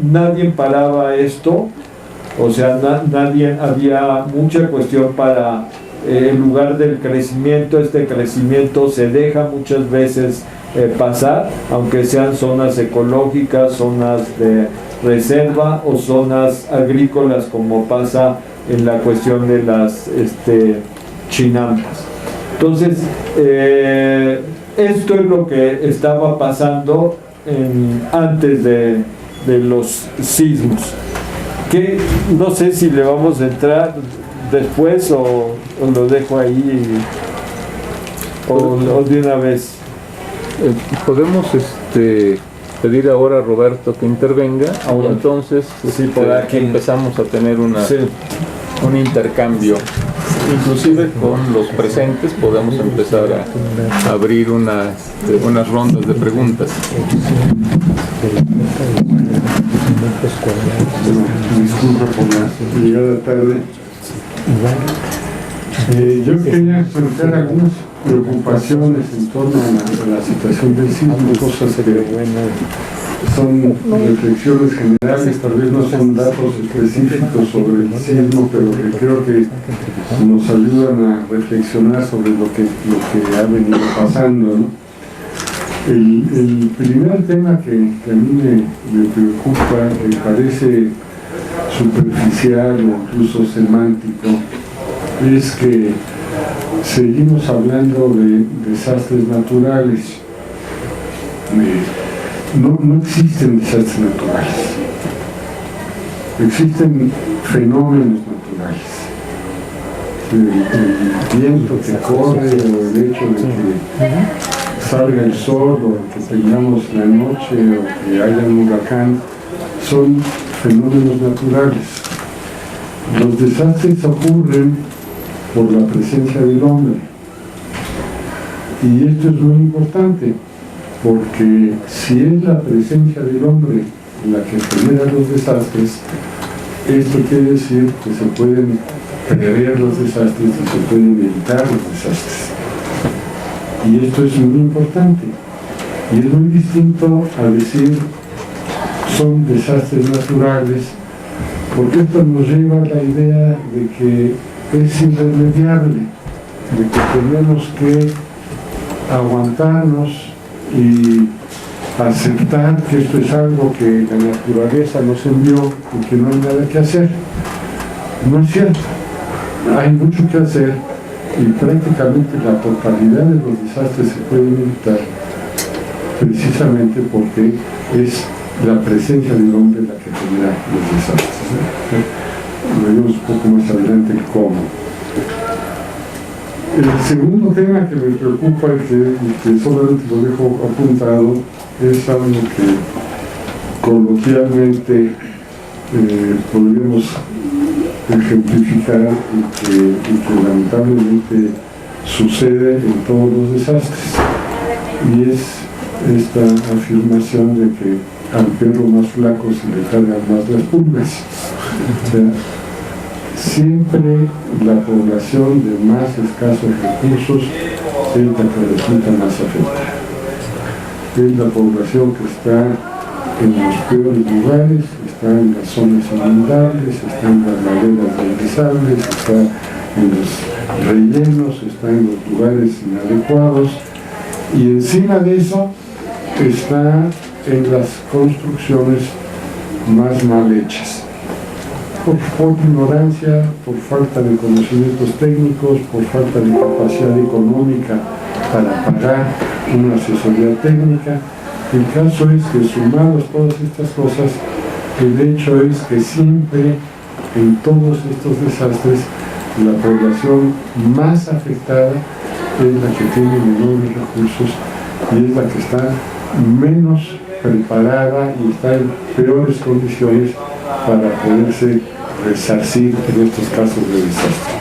nadie paraba esto, o sea, había mucha cuestión para en lugar del crecimiento. Este crecimiento se deja muchas veces pasar, aunque sean zonas ecológicas, zonas de reserva o zonas agrícolas, como pasa en la cuestión de las chinampas. Entonces, esto es lo que estaba pasando antes de los sismos, que no sé si le vamos a entrar después o lo dejo ahí o de una vez. Podemos pedir ahora a Roberto que intervenga, y entonces por aquí empezamos a tener un intercambio, inclusive con los presentes podemos empezar a abrir unas rondas de preguntas. Disculpa por la llegada tarde. Yo quería plantear algunas preocupaciones en torno a la situación del sismo, cosas que son reflexiones generales, tal vez no son datos específicos sobre el sismo, pero que creo que nos ayudan a reflexionar sobre lo que ha venido pasando, ¿no? El primer tema que a mí me preocupa, que parece superficial o incluso semántico, es que seguimos hablando de desastres naturales. No existen desastres naturales, existen fenómenos naturales. El viento que corre, o el hecho de que salga el sol, o que tengamos la noche, o que haya un huracán, son fenómenos naturales. Los desastres ocurren por la presencia del hombre, y esto es muy importante, porque si es la presencia del hombre la que genera los desastres, esto quiere decir que se pueden prever los desastres y se pueden evitar los desastres. Y esto es muy importante. Y es muy distinto a decir son desastres naturales, porque esto nos lleva a la idea de que es irremediable. de que tenemos que aguantarnos y aceptar que esto es algo que la naturaleza nos envió y que no hay nada que hacer. No es cierto, hay mucho que hacer y prácticamente la totalidad de los desastres se pueden evitar precisamente porque es la presencia del hombre la que genera los desastres. Veremos un poco más adelante el cómo. El segundo tema que me preocupa y que solamente lo dejo apuntado es algo que coloquialmente podríamos ejemplificar y que lamentablemente sucede en todos los desastres, y es esta afirmación de que al perro más flaco se le cargan más las pulgas. O sea, siempre la población de más escasos recursos es la que resulta más afectada. Es la población que está en los peores lugares, está en las zonas inundables, está en las laderas deslizantes, está en los rellenos, está en los lugares inadecuados, y encima de eso está en las construcciones más mal hechas. Por ignorancia, por falta de conocimientos técnicos, por falta de capacidad económica para pagar una asesoría técnica. El caso es que, sumados todas estas cosas, el hecho es que siempre en todos estos desastres la población más afectada es la que tiene menores recursos y es la que está menos preparada y está en peores condiciones para poderse resarcir en estos casos de desastre.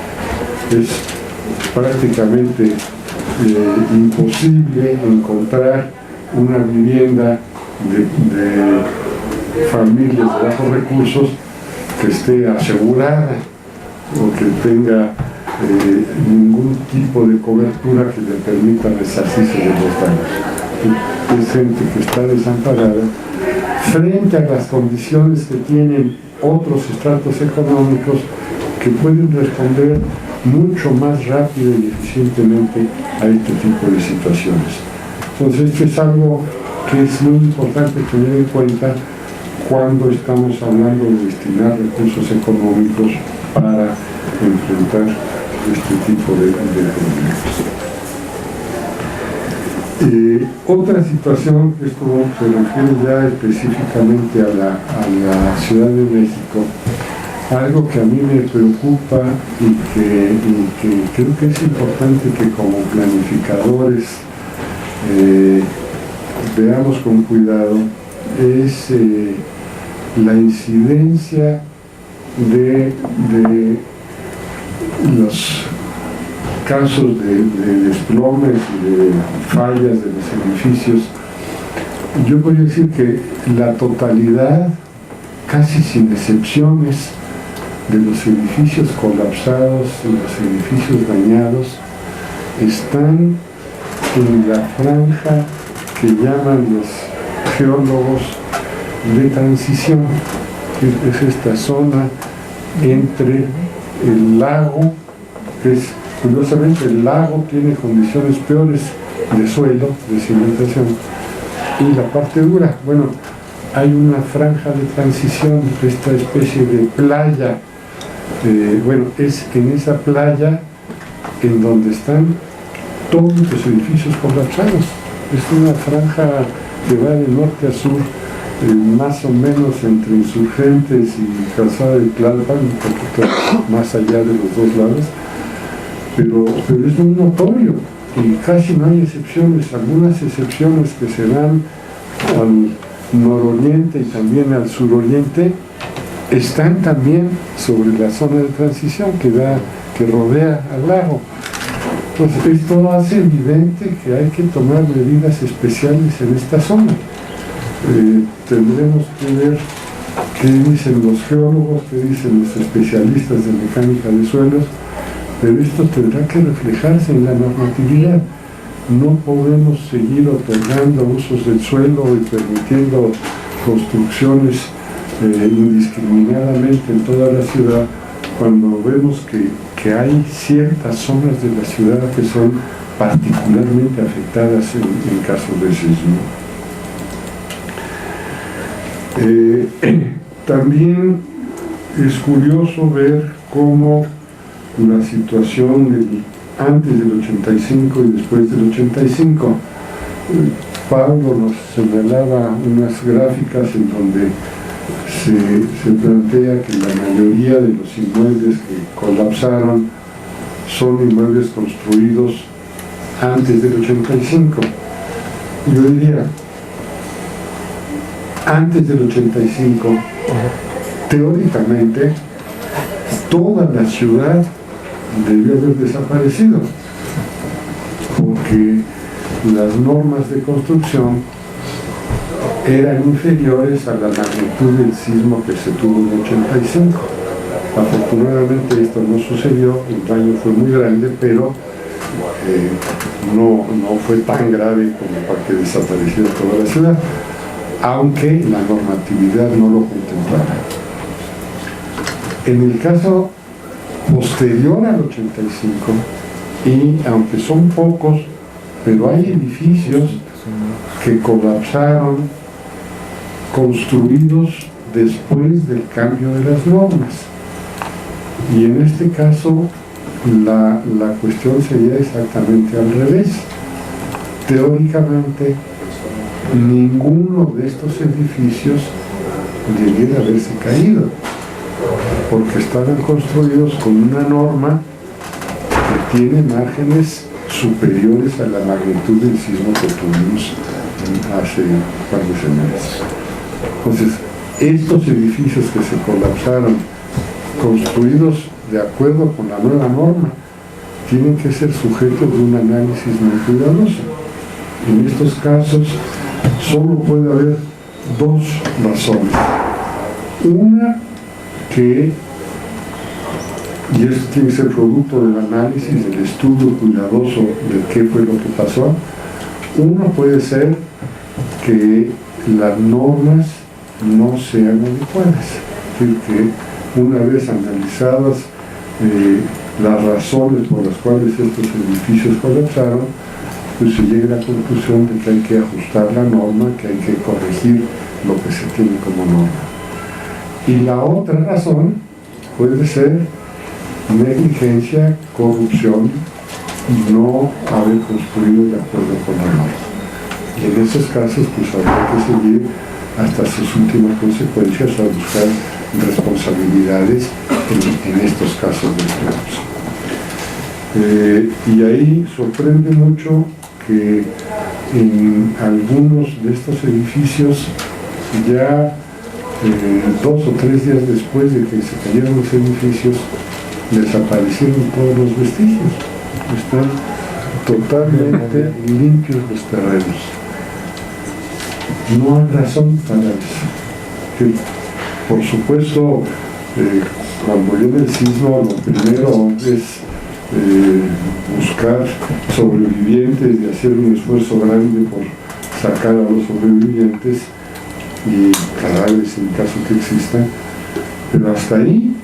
Es prácticamente imposible encontrar una vivienda de familias de bajos recursos que esté asegurada o que tenga ningún tipo de cobertura que le permita resarcirse de los daños. Es gente que está desamparada frente a las condiciones que tienen otros estratos económicos que pueden responder mucho más rápido y eficientemente a este tipo de situaciones. Entonces, esto es algo que es muy importante tener en cuenta cuando estamos hablando de destinar recursos económicos para enfrentar este tipo de problemas. Otra situación, esto se refiere ya específicamente a la Ciudad de México, algo que a mí me preocupa y que creo que es importante que como planificadores veamos con cuidado, es la incidencia de los casos de desplomes y de fallas de los edificios. Yo voy a decir que la totalidad, casi sin excepciones, de los edificios colapsados y los edificios dañados están en la franja que llaman los geólogos de transición, que es esta zona entre el lago, que es, curiosamente, el lago tiene condiciones peores de suelo, de cimentación, y la parte dura. Bueno, hay una franja de transición, esta especie de playa. Bueno, es en esa playa en donde están todos los edificios colapsados. Es una franja que va de norte a sur, más o menos entre Insurgentes y Calzada de Tlalpan, un poquito más allá de los dos lados, pero es muy notorio y casi no hay excepciones. Algunas excepciones que se dan al nororiente y también al suroriente están también sobre la zona de transición que rodea al lago. Entonces, esto hace evidente que hay que tomar medidas especiales en esta zona. Tendremos que ver qué dicen los geólogos, qué dicen los especialistas de mecánica de suelos, pero esto tendrá que reflejarse en la normatividad. No podemos seguir otorgando usos del suelo y permitiendo construcciones indiscriminadamente en toda la ciudad cuando vemos que que hay ciertas zonas de la ciudad que son particularmente afectadas en casos de sismo. También es curioso ver cómo la situación antes del 85 y después del 85, Pablo nos señalaba unas gráficas en donde se plantea que la mayoría de los inmuebles que colapsaron son inmuebles construidos antes del 85. Yo diría, antes del 85, teóricamente, toda la ciudad debió haber desaparecido, porque las normas de construcción eran inferiores a la magnitud del sismo que se tuvo en el 85. Afortunadamente esto no sucedió, el daño fue muy grande, pero no fue tan grave como para que desapareciera toda la ciudad, aunque la normatividad no lo contemplaba. En el caso posterior al 85, y aunque son pocos, pero hay edificios que colapsaron construidos después del cambio de las normas. Y en este caso la cuestión sería exactamente al revés. Teóricamente, ninguno de estos edificios debiera haberse caído, porque estaban construidos con una norma que tiene márgenes superiores a la magnitud del sismo que tuvimos hace varios años. Entonces, estos edificios que se colapsaron, construidos de acuerdo con la nueva norma, tienen que ser sujetos de un análisis muy cuidadoso. En estos casos, solo puede haber dos razones. Una, que, y esto tiene que ser producto del análisis, del estudio cuidadoso de qué fue lo que pasó. Uno puede ser que las normas no sean adecuadas, es decir, que una vez analizadas las razones por las cuales estos edificios colapsaron, pues se llega a la conclusión de que hay que ajustar la norma, que hay que corregir lo que se tiene como norma. Y la otra razón puede ser negligencia, corrupción, no haber construido de acuerdo con la norma. Y en esos casos, pues habrá que seguir hasta sus últimas consecuencias a buscar responsabilidades en estos casos de colapso. Y ahí sorprende mucho que en algunos de estos edificios ya 2 o 3 días después de que se cayeron los edificios, desaparecieron todos los vestigios. Están totalmente limpios los terrenos. No hay razón para eso. Que, por supuesto, cuando viene el sismo, lo primero es buscar sobrevivientes y hacer un esfuerzo grande por sacar a los sobrevivientes y cadáveres en caso que existan, pero hasta ahí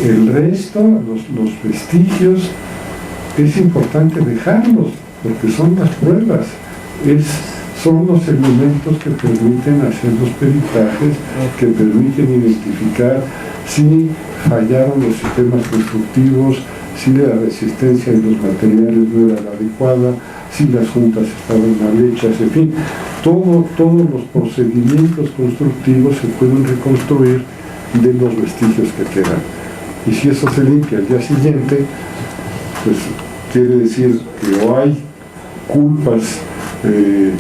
el resto, los vestigios, es importante dejarlos porque son las pruebas, son los elementos que permiten hacer los peritajes, que permiten identificar si fallaron los sistemas constructivos, si la resistencia de los materiales no era la adecuada, si las juntas estaban mal hechas, en fin, todos los procedimientos constructivos se pueden reconstruir de los vestigios que quedan. Y si eso se limpia al día siguiente, pues quiere decir que o hay culpas en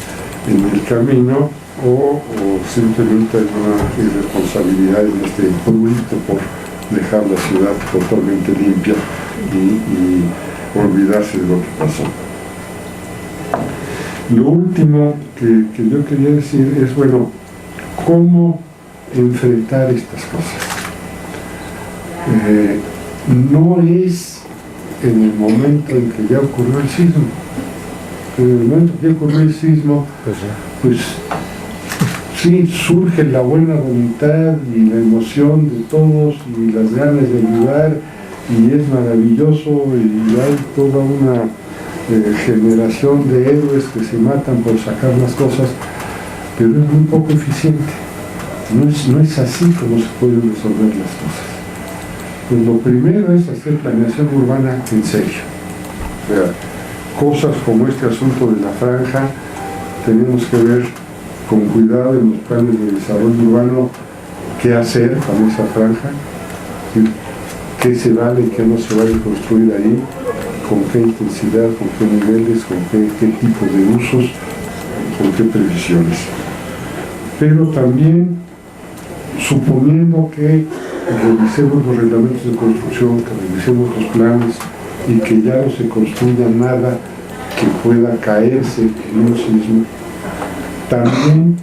el camino o simplemente hay una irresponsabilidad en este pueblito por dejar la ciudad totalmente limpia y olvidarse de lo que pasó. Lo último que yo quería decir es, bueno, ¿cómo enfrentar estas cosas? No es en el momento en que ya ocurrió el sismo. En el momento que ya ocurrió el sismo, pues sí, surge la buena voluntad y la emoción de todos y las ganas de ayudar y es maravilloso y hay toda una generación de héroes que se matan por sacar las cosas, pero es muy poco eficiente. No es así como se pueden resolver las cosas. Pues lo primero es hacer planeación urbana en serio. O sea, cosas como este asunto de la franja, tenemos que ver con cuidado en los planes de desarrollo urbano qué hacer con esa franja, qué se vale y qué no se vale construir ahí, con qué intensidad, con qué niveles, con qué tipo de usos, con qué previsiones. Pero también, suponiendo que revisemos los reglamentos de construcción, que revisemos los planes y que ya no se construya nada que pueda caerse en un sismo, también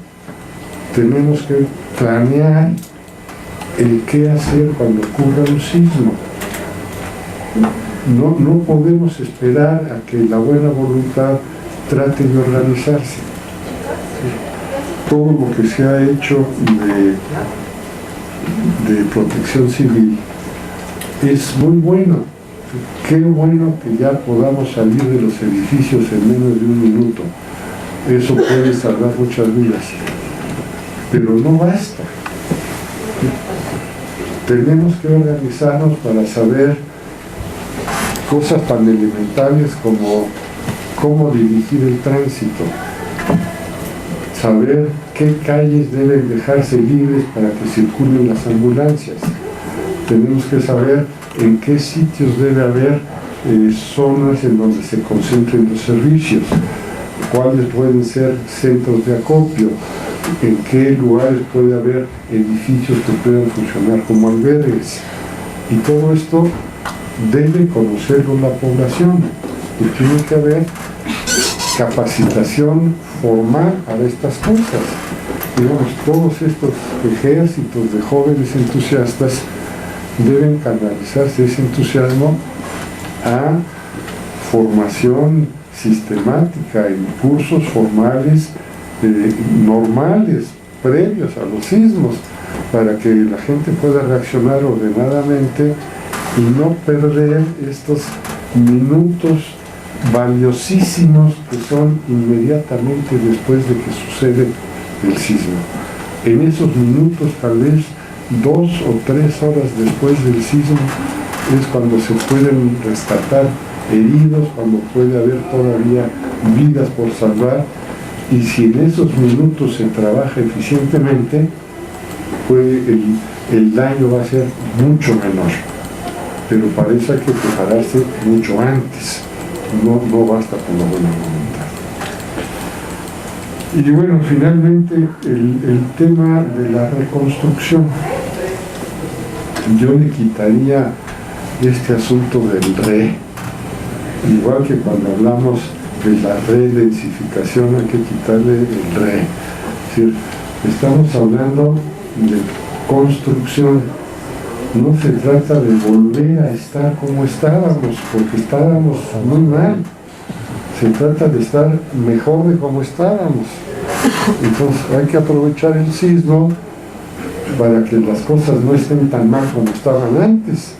tenemos que planear el qué hacer cuando ocurra un sismo. No podemos esperar a que la buena voluntad trate de organizarse. Todo lo que se ha hecho de protección civil es muy bueno. Qué bueno que ya podamos salir de los edificios en menos de un minuto. Eso puede salvar muchas vidas. Pero no basta. Tenemos que organizarnos para saber cosas tan elementales como cómo dirigir el tránsito, saber qué calles deben dejarse libres para que circulen las ambulancias. Tenemos que saber en qué sitios debe haber zonas en donde se concentren los servicios, cuáles pueden ser centros de acopio, en qué lugares puede haber edificios que puedan funcionar como albergues. Y todo esto debe conocerlo la población, y tiene que haber capacitación formal para estas cosas. Digamos, todos estos ejércitos de jóvenes entusiastas deben canalizarse ese entusiasmo a formación sistemática en cursos formales normales, previos a los sismos, para que la gente pueda reaccionar ordenadamente y no perder estos minutos valiosísimos que son inmediatamente después de que sucede el sismo. En esos minutos, tal vez 2 o 3 horas después del sismo, es cuando se pueden rescatar heridos, cuando puede haber todavía vidas por salvar, y si en esos minutos se trabaja eficientemente, pues el daño va a ser mucho menor. Pero para eso hay que prepararse mucho antes, no basta con la buena voluntad. Y bueno, finalmente el tema de la reconstrucción. Yo le quitaría este asunto del re, igual que cuando hablamos de la redensificación hay que quitarle el re. Es decir, estamos hablando de construcción, no se trata de volver a estar como estábamos, porque estábamos muy mal, se trata de estar mejor de como estábamos. Entonces hay que aprovechar el sismo para que las cosas no estén tan mal como estaban antes.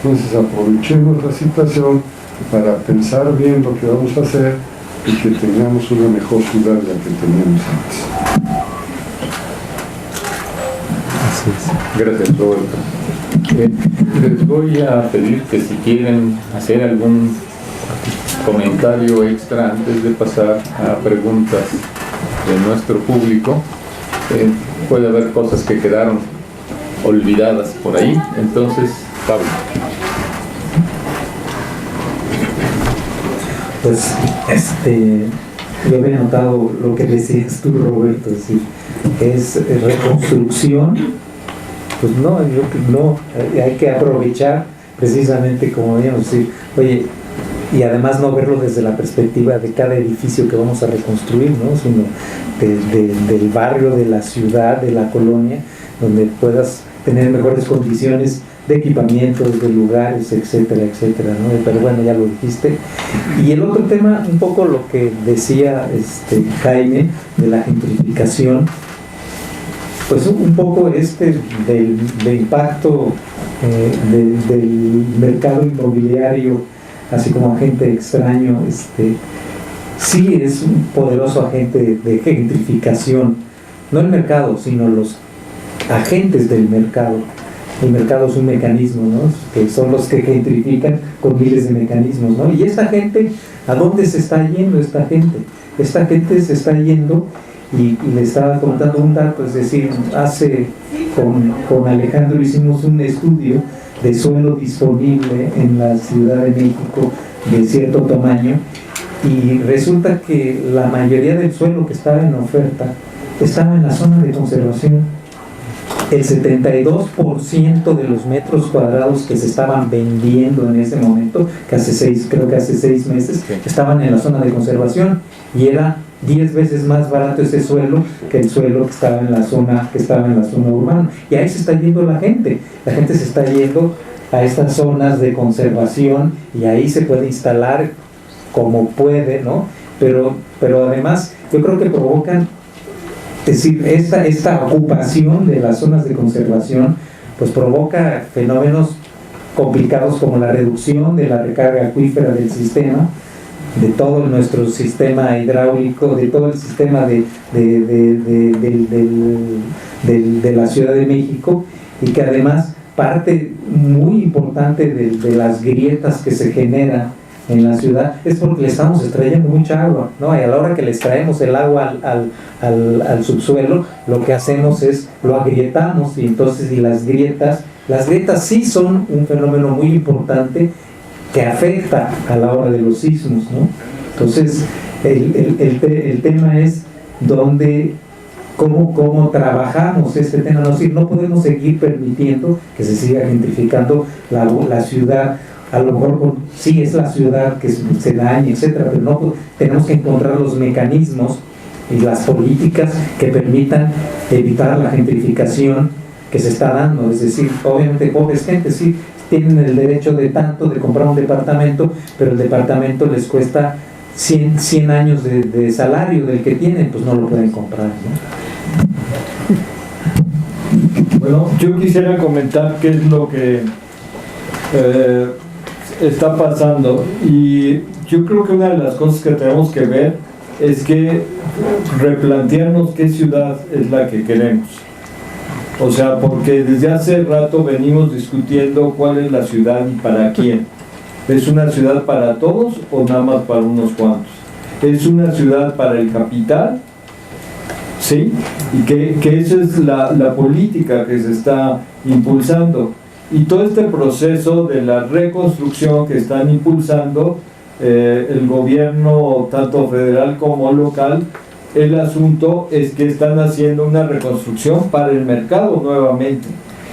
Entonces aprovechemos la situación para pensar bien lo que vamos a hacer y que tengamos una mejor ciudad de la que teníamos antes. Así es. Gracias, Roberto. Les voy a pedir que si quieren hacer algún comentario extra antes de pasar a preguntas de nuestro público, puede haber cosas que quedaron olvidadas por ahí. Entonces, Pablo. Pues, yo había notado lo que decías tú, Roberto, es decir, es reconstrucción. Pues no, hay que aprovechar precisamente, como veíamos, decir, oye, y además no verlo desde la perspectiva de cada edificio que vamos a reconstruir, ¿no? Sino del barrio, de la ciudad, de la colonia, donde puedas tener mejores condiciones de equipamientos, de lugares, etcétera, etcétera, ¿no? Pero bueno, ya lo dijiste. Y el otro tema, un poco lo que decía Jaime, de la gentrificación, pues un poco del impacto del mercado inmobiliario, así como agente extraño, sí es un poderoso agente de gentrificación, no el mercado, sino los agentes del mercado. El mercado es un mecanismo, ¿no? Que son los que gentrifican con miles de mecanismos, ¿no? Y esta gente, ¿a dónde se está yendo esta gente? Esta gente se está yendo, y le estaba contando un dato, es decir, con Alejandro hicimos un estudio de suelo disponible en la Ciudad de México de cierto tamaño, y resulta que la mayoría del suelo que estaba en oferta estaba en la zona de conservación. El 72% de los metros cuadrados que se estaban vendiendo en ese momento, creo que hace 6 meses, estaban en la zona de conservación, y era 10 veces más barato ese suelo que el suelo que estaba en la zona urbana. Y ahí se está yendo la gente se está yendo a estas zonas de conservación, y ahí se puede instalar como puede, ¿no? Pero además yo creo que provocan, es decir, esta ocupación de las zonas de conservación pues provoca fenómenos complicados como la reducción de la recarga acuífera del sistema, de todo nuestro sistema hidráulico, de todo el sistema de la Ciudad de México, y que además parte muy importante de las grietas que se generan en la ciudad es porque le estamos extrayendo mucha agua, ¿no? Y a la hora que le extraemos el agua al subsuelo, lo que hacemos es lo agrietamos, y entonces las grietas sí son un fenómeno muy importante que afecta a la hora de los sismos, ¿no? Entonces el tema es cómo trabajamos este tema, ¿no? Es decir, no podemos seguir permitiendo que se siga gentrificando la ciudad. A lo mejor sí es la ciudad que se daña, etcétera, pero no, tenemos que encontrar los mecanismos y las políticas que permitan evitar la gentrificación que se está dando. Es decir, obviamente pobres gentes sí tienen el derecho de comprar un departamento, pero el departamento les cuesta 100 años de salario del que tienen, pues no lo pueden comprar, ¿no? Bueno, yo quisiera comentar qué es lo que está pasando, y yo creo que una de las cosas que tenemos que ver es que replantearnos qué ciudad es la que queremos. O sea, porque desde hace rato venimos discutiendo cuál es la ciudad y para quién. ¿Es una ciudad para todos o nada más para unos cuantos? ¿Es una ciudad para el capital? ¿Sí? Y que esa es la política que se está impulsando. Y todo este proceso de la reconstrucción que están impulsando el gobierno, tanto federal como local, el asunto es que están haciendo una reconstrucción para el mercado nuevamente,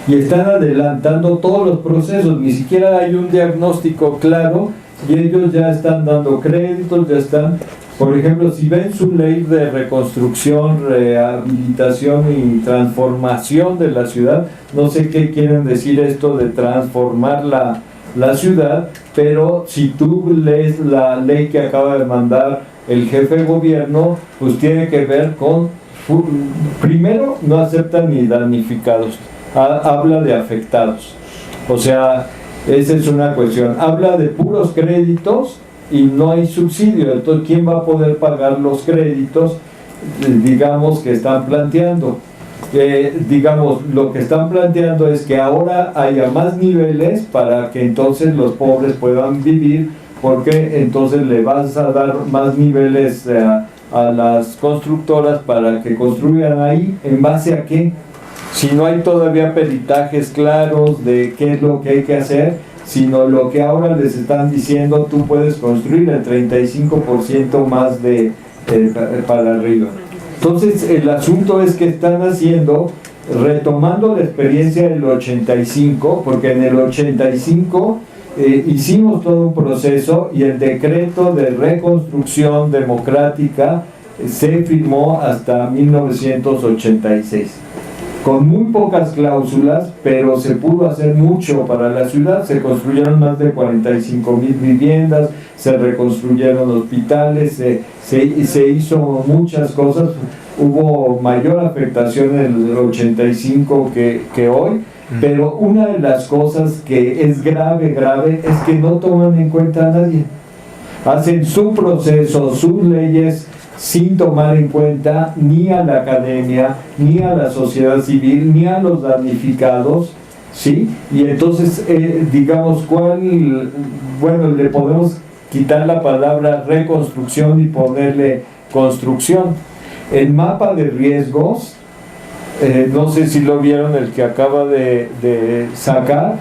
y están adelantando todos los procesos. Ni siquiera hay un diagnóstico claro, y ellos ya están dando créditos, ya están, por ejemplo, si ven su ley de reconstrucción, rehabilitación y transformación de la ciudad, no sé qué quieren decir esto de transformar la ciudad, pero si tú lees la ley que acaba de mandar el jefe de gobierno, pues tiene que ver con, primero, no aceptan ni damnificados, habla de afectados, o sea, esa es una cuestión, habla de puros créditos y no hay subsidio. Entonces, ¿quién va a poder pagar los créditos, digamos, que están planteando? Digamos, lo que están planteando es que ahora haya más niveles para que entonces los pobres puedan vivir, porque entonces le vas a dar más niveles a las constructoras para que construyan ahí. ¿En base a qué? Si no hay todavía peritajes claros de qué es lo que hay que hacer, sino lo que ahora les están diciendo, tú puedes construir el 35% más para arriba. Entonces el asunto es que están haciendo, retomando la experiencia del 85, porque en el 85 hicimos todo un proceso, y el decreto de reconstrucción democrática se firmó hasta 1986. Con muy pocas cláusulas, pero se pudo hacer mucho para la ciudad. Se construyeron más de 45,000 viviendas, se reconstruyeron hospitales, se hizo muchas cosas. Hubo mayor afectación en el 85 que hoy, Pero una de las cosas que es grave es que no toman en cuenta a nadie. Hacen su proceso, sus leyes, sin tomar en cuenta ni a la academia, ni a la sociedad civil, ni a los damnificados, ¿sí? Y entonces, digamos, le podemos quitar la palabra reconstrucción y ponerle construcción. El mapa de riesgos, no sé si lo vieron, el que acaba de sacar,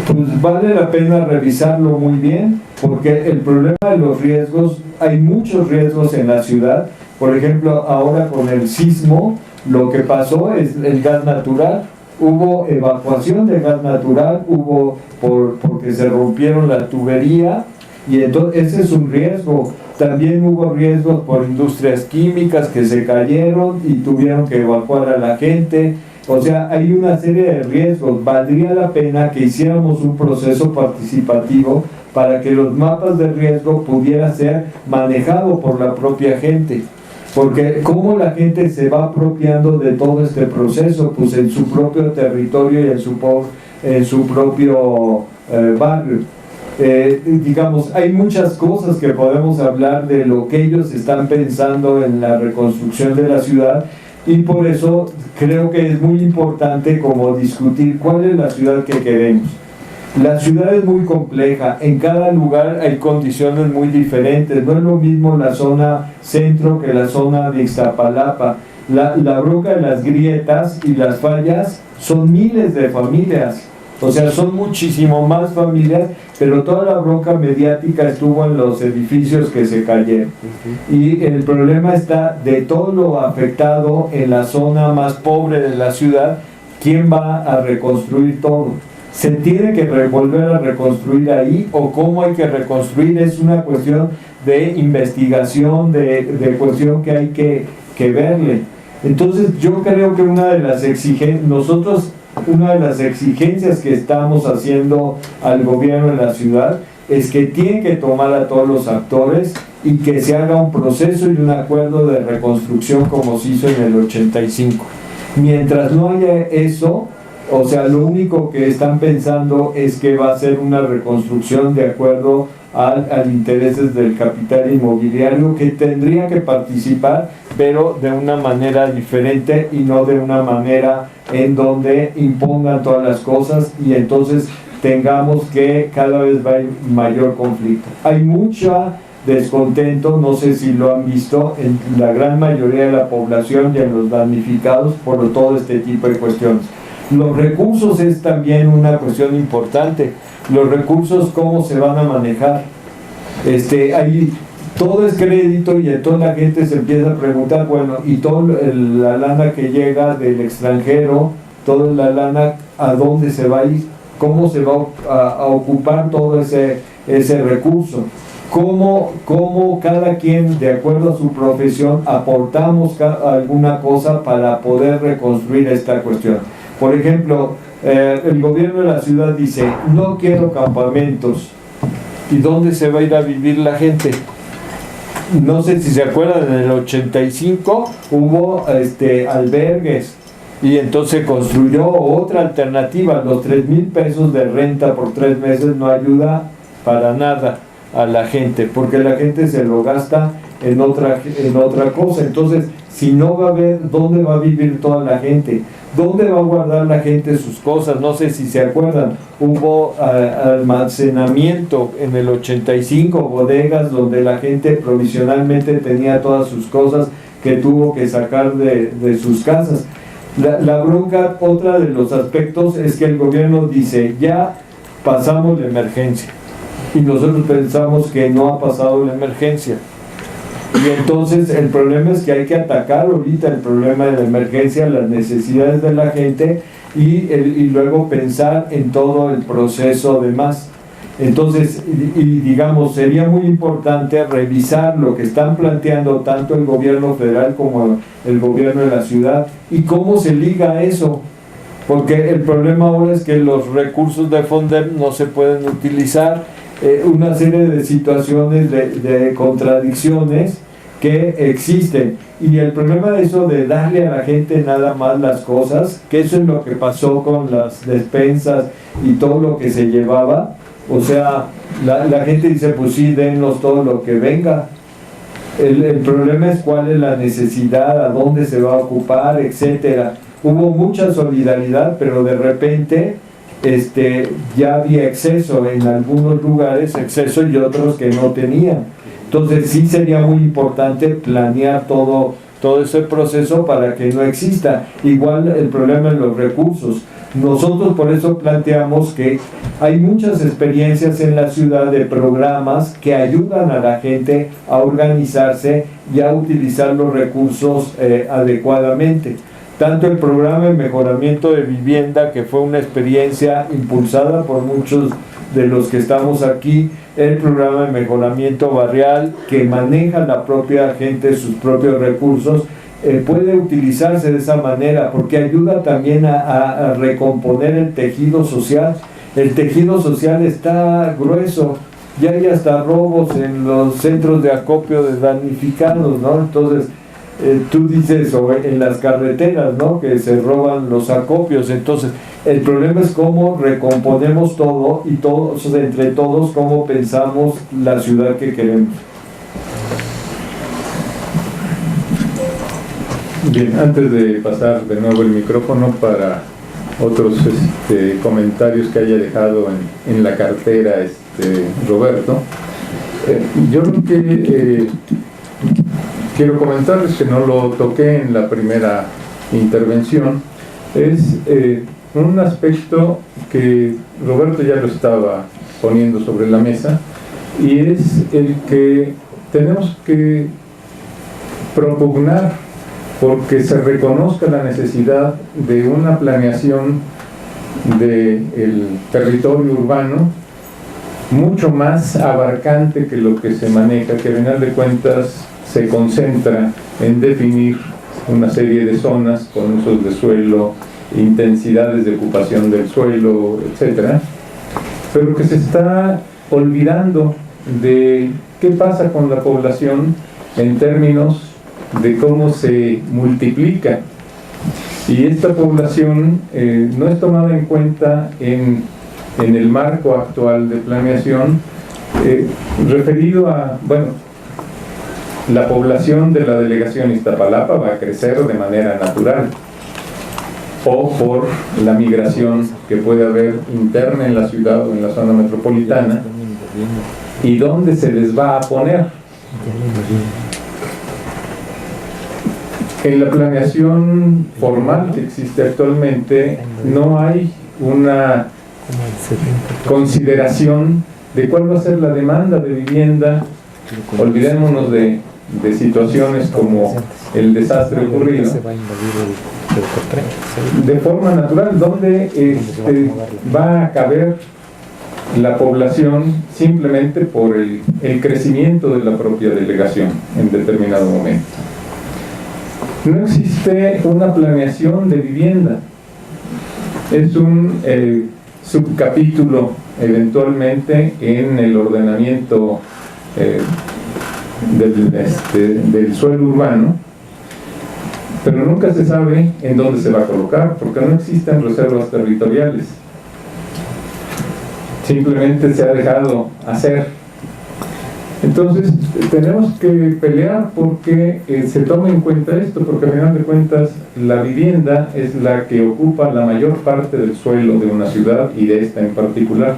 pues vale la pena revisarlo muy bien, porque el problema de los riesgos, hay muchos riesgos en la ciudad. Por ejemplo, ahora con el sismo, lo que pasó es el gas natural. Hubo evacuación de gas natural, porque se rompieron la tubería, y entonces ese es un riesgo. También hubo riesgos por industrias químicas que se cayeron y tuvieron que evacuar a la gente. O sea, hay una serie de riesgos. Valdría la pena que hiciéramos un proceso participativo para que los mapas de riesgo pudieran ser manejados por la propia gente. Porque cómo la gente se va apropiando de todo este proceso, pues en su propio territorio y en su propio barrio. Digamos, hay muchas cosas que podemos hablar de lo que ellos están pensando en la reconstrucción de la ciudad, y por eso creo que es muy importante como discutir cuál es la ciudad que queremos. La ciudad es muy compleja, en cada lugar hay condiciones muy diferentes, no es lo mismo la zona centro que la zona de Iztapalapa. La bronca de las grietas y las fallas son miles de familias, o sea, son muchísimo más familias, pero toda la bronca mediática estuvo en los edificios que se cayeron. Y el problema está de todo lo afectado en la zona más pobre de la ciudad. ¿Quién va a reconstruir todo? ¿Se tiene que volver a reconstruir ahí? ¿O cómo hay que reconstruir? Es una cuestión de investigación, de cuestión que hay que verle. Entonces yo creo que una de las exigencias que estamos haciendo al gobierno de la ciudad es que tiene que tomar a todos los actores y que se haga un proceso y un acuerdo de reconstrucción como se hizo en el 85. Mientras no haya eso, o sea, lo único que están pensando es que va a ser una reconstrucción de acuerdo al intereses del capital inmobiliario, que tendría que participar, pero de una manera diferente y no de una manera en donde impongan todas las cosas y entonces tengamos que cada vez va a haber mayor conflicto. Hay mucho descontento, no sé si lo han visto, en la gran mayoría de la población y en los damnificados por todo este tipo de cuestiones. Los recursos es también una cuestión importante. Los recursos, ¿cómo se van a manejar? Todo es crédito y entonces la gente se empieza a preguntar, bueno, y toda la lana que llega del extranjero, toda la lana, ¿a dónde se va a ir? ¿Cómo se va a ocupar todo ese recurso? ¿Cómo cada quien, de acuerdo a su profesión, aportamos alguna cosa para poder reconstruir esta cuestión? Por ejemplo, el gobierno de la ciudad dice, no quiero campamentos. ¿Y dónde se va a ir a vivir la gente? No sé si se acuerdan, en el 85 hubo albergues y entonces construyó otra alternativa. Los 3,000 pesos de renta por 3 meses no ayuda para nada a la gente, porque la gente se lo gasta en otra cosa. Entonces, si no va a haber, ¿dónde va a vivir toda la gente? ¿Dónde va a guardar la gente sus cosas? No sé si se acuerdan, hubo almacenamiento en el 85, bodegas donde la gente provisionalmente tenía todas sus cosas que tuvo que sacar de sus casas. La bronca, otra de los aspectos es que el gobierno dice, ya pasamos la emergencia, y nosotros pensamos que no ha pasado la emergencia. Y entonces el problema es que hay que atacar ahorita el problema de la emergencia, las necesidades de la gente y luego pensar en todo el proceso demás. Entonces, digamos, sería muy importante revisar lo que están planteando tanto el gobierno federal como el gobierno de la ciudad y cómo se liga a eso. Porque el problema ahora es que los recursos de FONDEP no se pueden utilizar. Una serie de situaciones de contradicciones que existen. Y el problema de eso de darle a la gente nada más las cosas, que eso es lo que pasó con las despensas y todo lo que se llevaba. O sea, la gente dice, pues sí, dennos todo lo que venga. El problema es cuál es la necesidad, a dónde se va a ocupar, etcétera. Hubo mucha solidaridad, pero de repente ya había exceso en algunos lugares, exceso y otros que no tenían. Entonces sí sería muy importante planear todo ese proceso para que no exista. Igual el problema en los recursos. Nosotros por eso planteamos que hay muchas experiencias en la ciudad de programas que ayudan a la gente a organizarse y a utilizar los recursos adecuadamente. Tanto el programa de mejoramiento de vivienda, que fue una experiencia impulsada por muchos de los que estamos aquí, el programa de mejoramiento barrial, que maneja la propia gente sus propios recursos, puede utilizarse de esa manera porque ayuda también a recomponer el tejido social. El tejido social está grueso, ya hay hasta robos en los centros de acopio de damnificados, ¿no? Entonces tú dices, o en las carreteras, ¿no?, que se roban los acopios. Entonces el problema es cómo recomponemos todo y todos, entre todos, cómo pensamos la ciudad que queremos. Bien, antes de pasar de nuevo el micrófono para otros comentarios que haya dejado en la cartera Roberto, yo lo que quiero comentarles, que no lo toqué en la primera intervención, es un aspecto que Roberto ya lo estaba poniendo sobre la mesa, y es el que tenemos que propugnar porque se reconozca la necesidad de una planeación del territorio urbano mucho más abarcante que lo que se maneja, que al final de cuentas se concentra en definir una serie de zonas con usos de suelo, intensidades de ocupación del suelo, etcétera, pero que se está olvidando de qué pasa con la población en términos de cómo se multiplica, y esta población no es tomada en cuenta en el marco actual de planeación referido a, bueno, la población de la delegación Iztapalapa va a crecer de manera natural, o por la migración que puede haber interna en la ciudad o en la zona metropolitana, y dónde se les va a poner. En la planeación formal que existe actualmente no hay una consideración de cuál va a ser la demanda de vivienda. Olvidémonos de situaciones como el desastre ocurrido, de forma natural, donde va a caber la población simplemente por el crecimiento de la propia delegación en determinado momento. No existe una planeación de vivienda, es un subcapítulo eventualmente en el ordenamiento del suelo urbano, pero nunca se sabe en dónde se va a colocar, porque no existen reservas territoriales. Simplemente se ha dejado hacer. Entonces tenemos que pelear porque se tome en cuenta esto, porque al final de cuentas la vivienda es la que ocupa la mayor parte del suelo de una ciudad, y de esta en particular.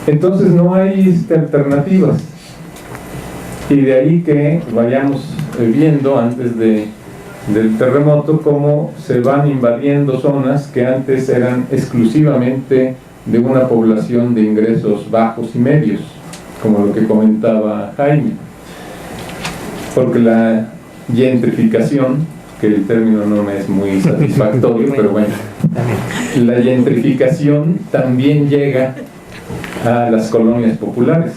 Entonces no hay alternativas, y de ahí que vayamos viendo antes del terremoto cómo se van invadiendo zonas que antes eran exclusivamente de una población de ingresos bajos y medios, como lo que comentaba Jaime, porque la gentrificación, que el término no me es muy satisfactorio, pero bueno, la gentrificación también llega a las colonias populares.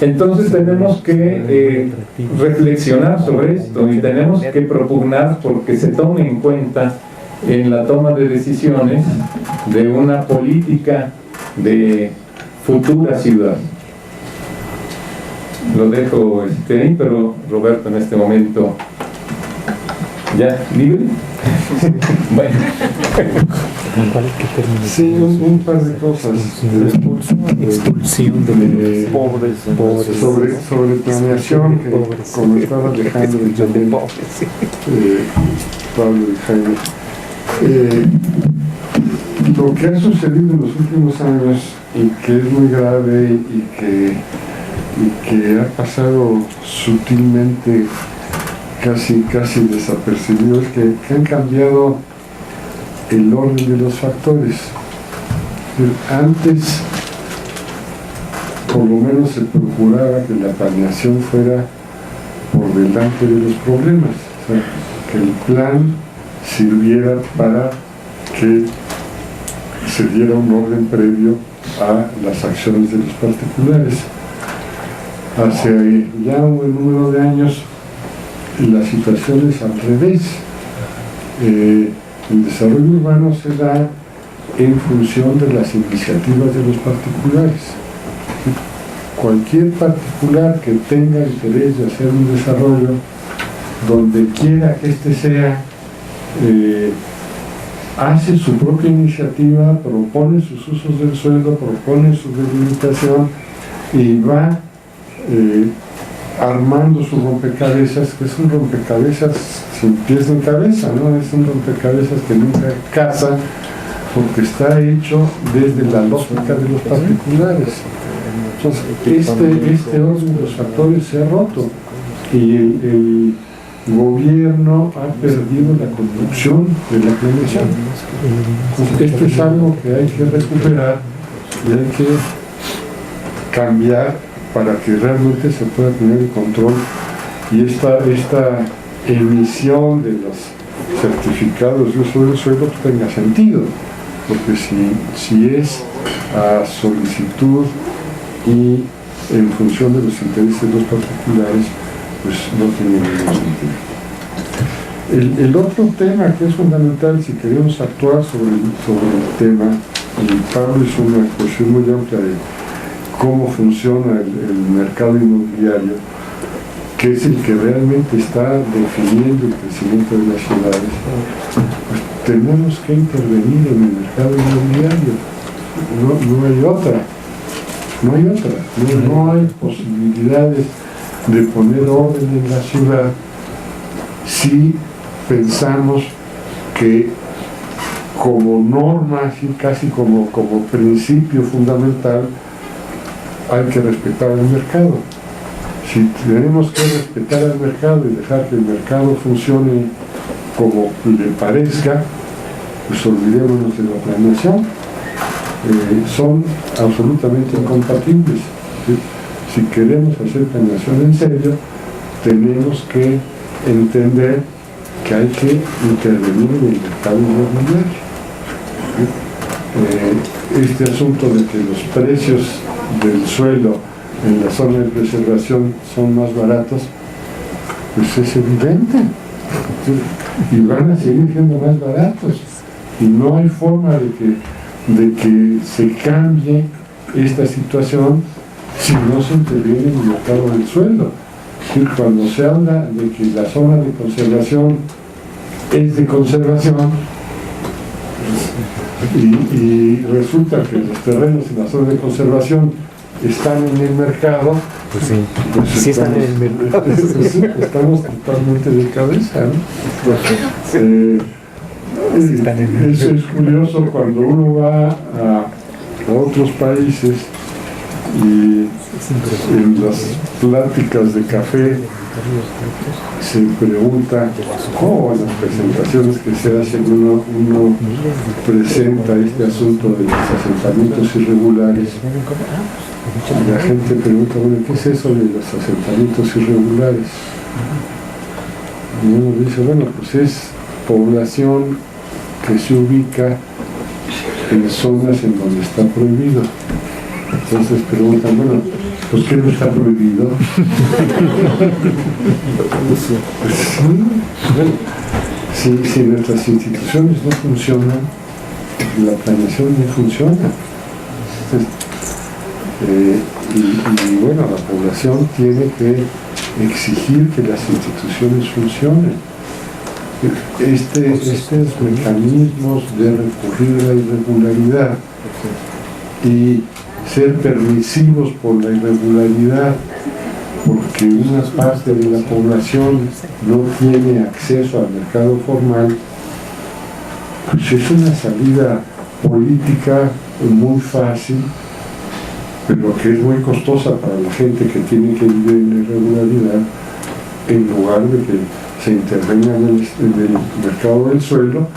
Entonces tenemos que reflexionar sobre esto, y tenemos que propugnar porque se tome en cuenta en la toma de decisiones de una política de futura ciudad. lo dejo ahí, pero Roberto en este momento ya libre. Bueno. Sí, un par de cosas. Expulsión de pobres sobre planeación, que comentaba Alejandro y también Pablo y Jaime. Lo que ha sucedido en los últimos años y que es muy grave y que ha pasado sutilmente, casi desapercibido, es que han cambiado el orden de los factores. Antes, por lo menos se procuraba que la planeación fuera por delante de los problemas, o sea, que el plan sirviera para que se diera un orden previo a las acciones de los particulares. Hace ya un buen número de años la situación es al revés. El desarrollo urbano se da en función de las iniciativas de los particulares. Cualquier particular que tenga interés de hacer un desarrollo, donde quiera que éste sea, hace su propia iniciativa, propone sus usos del suelo, propone su delimitación y va armando su rompecabezas, que es un rompecabezas sin pies ni cabeza, ¿no? Es un rompecabezas que nunca casa, porque está hecho desde la lógica de los particulares. Entonces, este orden de los factores se ha roto y el gobierno ha perdido la conducción de la planeación. Entonces, esto es algo que hay que recuperar y hay que cambiar para que realmente se pueda tener el control y esta emisión de los certificados de uso del suelo tenga sentido, porque si es a solicitud y en función de los intereses de los particulares, pues no tiene ningún sentido. El otro tema que es fundamental si queremos actuar sobre el tema, y Pablo hizo una exposición muy amplia de cómo funciona el mercado inmobiliario, que es el que realmente está definiendo el crecimiento de las ciudades, pues tenemos que intervenir en el mercado inmobiliario. No hay otra. No hay posibilidades de poner orden en la ciudad si pensamos que como norma, así casi como principio fundamental, hay que respetar el mercado. Si tenemos que respetar el mercado y dejar que el mercado funcione como le parezca, pues olvidémonos de la planeación. Son absolutamente incompatibles. Si queremos hacer planeación en serio, tenemos que entender que hay que intervenir en el mercado inmobiliario. Este asunto de que los precios del suelo en la zona de preservación son más baratos, pues es evidente, y van a seguir siendo más baratos, y no hay forma de que se cambie esta situación si no se interviene en el mercado del suelo. Cuando se habla de que la zona de conservación es de conservación, y resulta que los terrenos en la zona de conservación están en el mercado, pues sí están en el mercado. Estamos totalmente de cabeza, ¿no? Eso es curioso cuando uno va a otros países y en las pláticas de café se pregunta, o en las presentaciones que se hacen, uno presenta este asunto de los asentamientos irregulares. Y la gente pregunta, bueno, ¿qué es eso de los asentamientos irregulares? Y uno dice, bueno, pues es población que se ubica en zonas en donde está prohibido. Entonces preguntan, bueno, ¿por qué no está prohibido? Pues, si nuestras instituciones no funcionan, la planeación no funciona. Entonces, Y bueno, la población tiene que exigir que las instituciones funcionen. Estos mecanismos de recurrir a la irregularidad y ser permisivos por la irregularidad, porque una parte de la población no tiene acceso al mercado formal, pues es una salida política muy fácil, pero que es muy costosa para la gente que tiene que vivir en la irregularidad, en lugar de que se intervenga en el mercado del suelo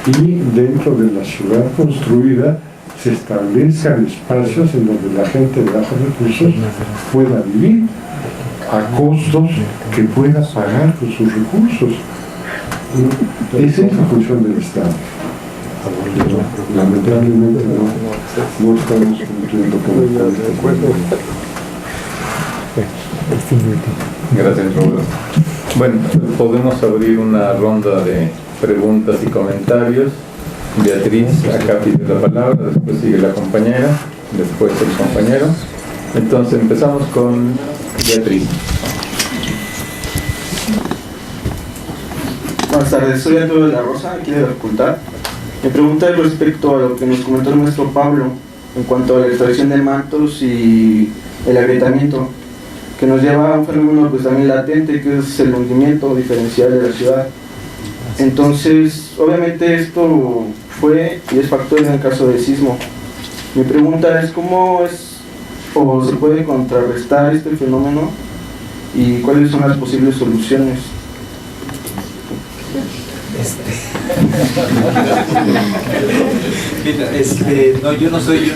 y dentro de la ciudad construida se establezcan espacios en donde la gente de bajos recursos pueda vivir a costos que pueda pagar con sus recursos. Esa es la función del Estado. Lamentablemente no estamos cumpliendo con el acuerdo. Gracias, Roberto. Bueno, podemos abrir una ronda de preguntas y comentarios. Beatriz, acá pide la palabra, después sigue la compañera, después el compañero. Entonces empezamos con Beatriz. Buenas tardes, soy Arturo de la Rosa, aquí de la facultad. Mi pregunta es respecto a lo que nos comentó el maestro Pablo en cuanto a la extracción de mantos y el agrietamiento, que nos lleva a un fenómeno pues también latente, que es el hundimiento diferencial de la ciudad. Entonces, obviamente esto fue y es factor en el caso del sismo. Mi pregunta es cómo es o se puede contrarrestar este fenómeno y cuáles son las posibles soluciones. No, yo no soy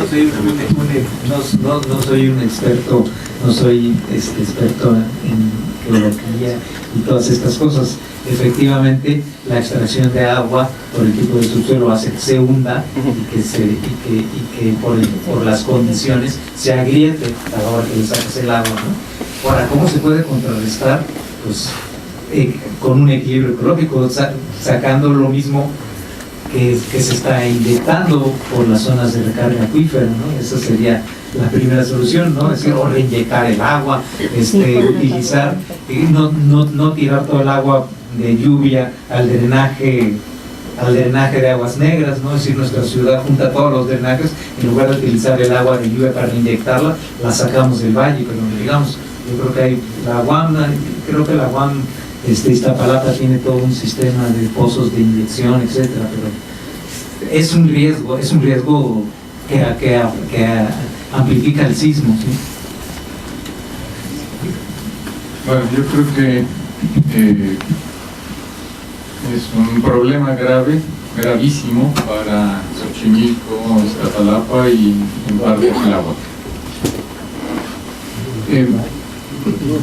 un experto, no soy experto en geología y todas estas cosas. Efectivamente, la extracción de agua por el tipo de subsuelo hace que se hunda y que por las condiciones se agriete a la hora que le sacas el agua, ¿no? Ahora, ¿cómo se puede contrarrestar? Pues con un equilibrio ecológico, sacando lo mismo que se está inyectando por las zonas de recarga acuífera, ¿no? Esa sería la primera solución, ¿no? Es decir, o reinyectar el agua, utilizar, no tirar todo el agua de lluvia al drenaje de aguas negras, ¿no? Es decir, nuestra ciudad junta todos los drenajes, en lugar de utilizar el agua de lluvia para reinyectarla, la sacamos del valle, pero digamos, yo creo que hay la UAM, Iztapalapa tiene todo un sistema de pozos de inyección, etcétera, pero es un riesgo que amplifica el sismo, ¿sí? Bueno, yo creo que es un problema gravísimo para Xochimilco, Iztapalapa y en parte Tláhuac.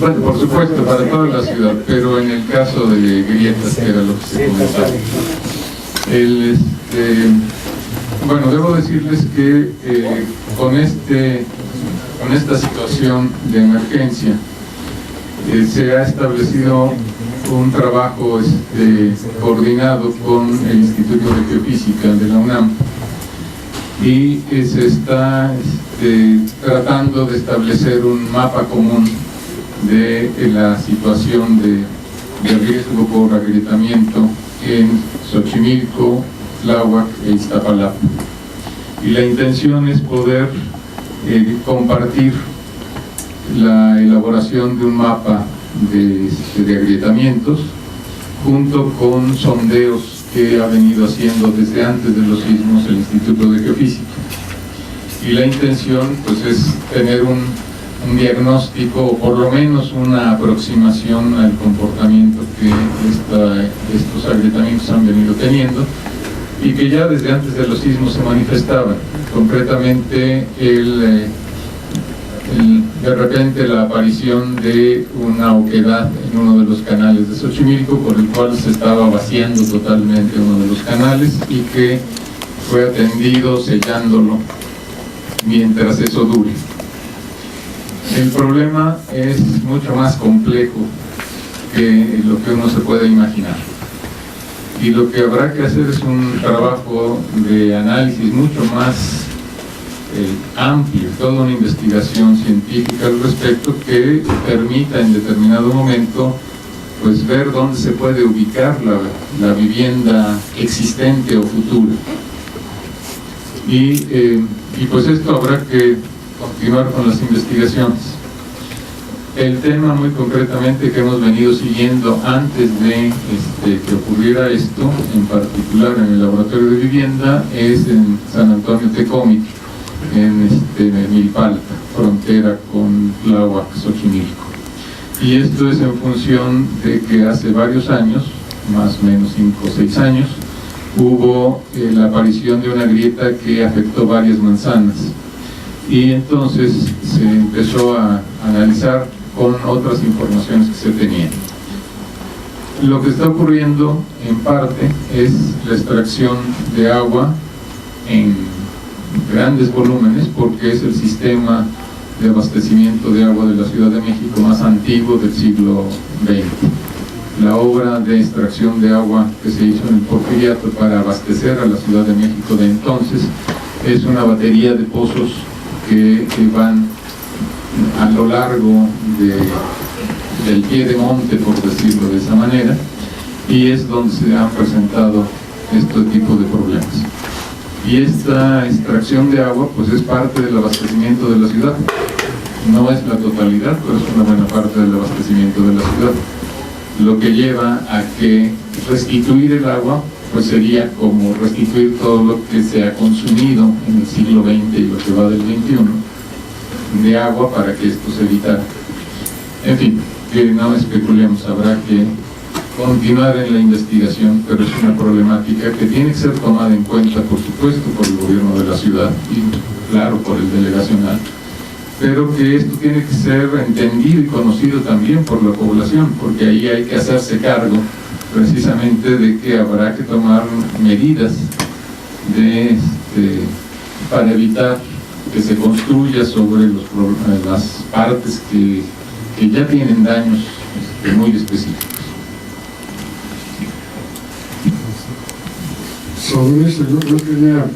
Bueno, por supuesto, para toda la ciudad, pero en el caso de grietas, que era lo que se comentaba. Bueno, debo decirles que con esta situación de emergencia se ha establecido un trabajo coordinado con el Instituto de Geofísica de la UNAM y se está tratando de establecer un mapa común de la situación de riesgo por agrietamiento en Xochimilco, Tláhuac e Iztapalapa. Y la intención es poder compartir la elaboración de un mapa de agrietamientos junto con sondeos que ha venido haciendo desde antes de los sismos el Instituto de Geofísica. Y la intención pues es tener un diagnóstico o por lo menos una aproximación al comportamiento que estos agrietamientos han venido teniendo y que ya desde antes de los sismos se manifestaban. Concretamente de repente la aparición de una oquedad en uno de los canales de Xochimilco, por el cual se estaba vaciando totalmente uno de los canales y que fue atendido sellándolo mientras eso dure. El problema es mucho más complejo que lo que uno se puede imaginar. Y lo que habrá que hacer es un trabajo de análisis mucho más amplio, toda una investigación científica al respecto que permita en determinado momento pues ver dónde se puede ubicar la vivienda existente o futura. Y pues esto habrá que continuar con las investigaciones. El tema muy concretamente que hemos venido siguiendo antes de que ocurriera esto, en particular en el laboratorio de vivienda, es en San Antonio Tecómitl, en Milpalta, frontera con Tláhuac, Xochimilco. Y esto es en función de que hace varios años, más o menos 5 o 6 años, hubo la aparición de una grieta que afectó varias manzanas. Y entonces se empezó a analizar con otras informaciones que se tenían. Lo que está ocurriendo en parte es la extracción de agua en grandes volúmenes, porque es el sistema de abastecimiento de agua de la Ciudad de México más antiguo del siglo XX. La obra de extracción de agua que se hizo en el Porfiriato para abastecer a la Ciudad de México de entonces es una batería de pozos que van a lo largo del pie de monte, por decirlo de esa manera, y es donde se han presentado este tipo de problemas. Y esta extracción de agua pues es parte del abastecimiento de la ciudad. No es la totalidad, pero es una buena parte del abastecimiento de la ciudad. Lo que lleva a que restituir el agua pues sería como restituir todo lo que se ha consumido en el siglo XX y lo que va del XXI de agua para que esto se evitara. En fin, que no especulemos, habrá que continuar en la investigación, pero es una problemática que tiene que ser tomada en cuenta, por supuesto, por el gobierno de la ciudad y, claro, por el delegacional, pero que esto tiene que ser entendido y conocido también por la población, porque ahí hay que hacerse cargo precisamente de que habrá que tomar medidas para evitar que se construya sobre las partes que ya tienen daños muy específicos. Sobre eso yo quería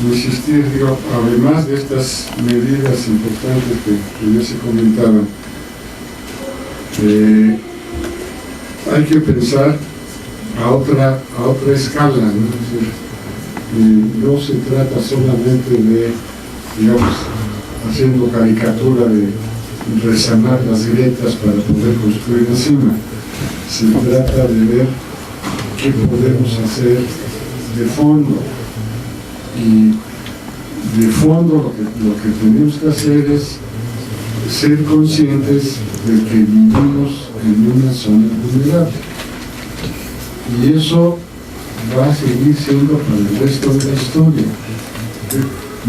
insistir, digo, además de estas medidas importantes que ya se comentaban, hay que pensar a otra escala, ¿no? Es decir, no se trata solamente de, digamos, haciendo caricatura de resanar las grietas para poder construir encima. Se trata de ver qué podemos hacer de fondo. Y de fondo lo que tenemos que hacer es ser conscientes de que vivimos en una zona vulnerable. Y eso va a seguir siendo para el resto de la historia.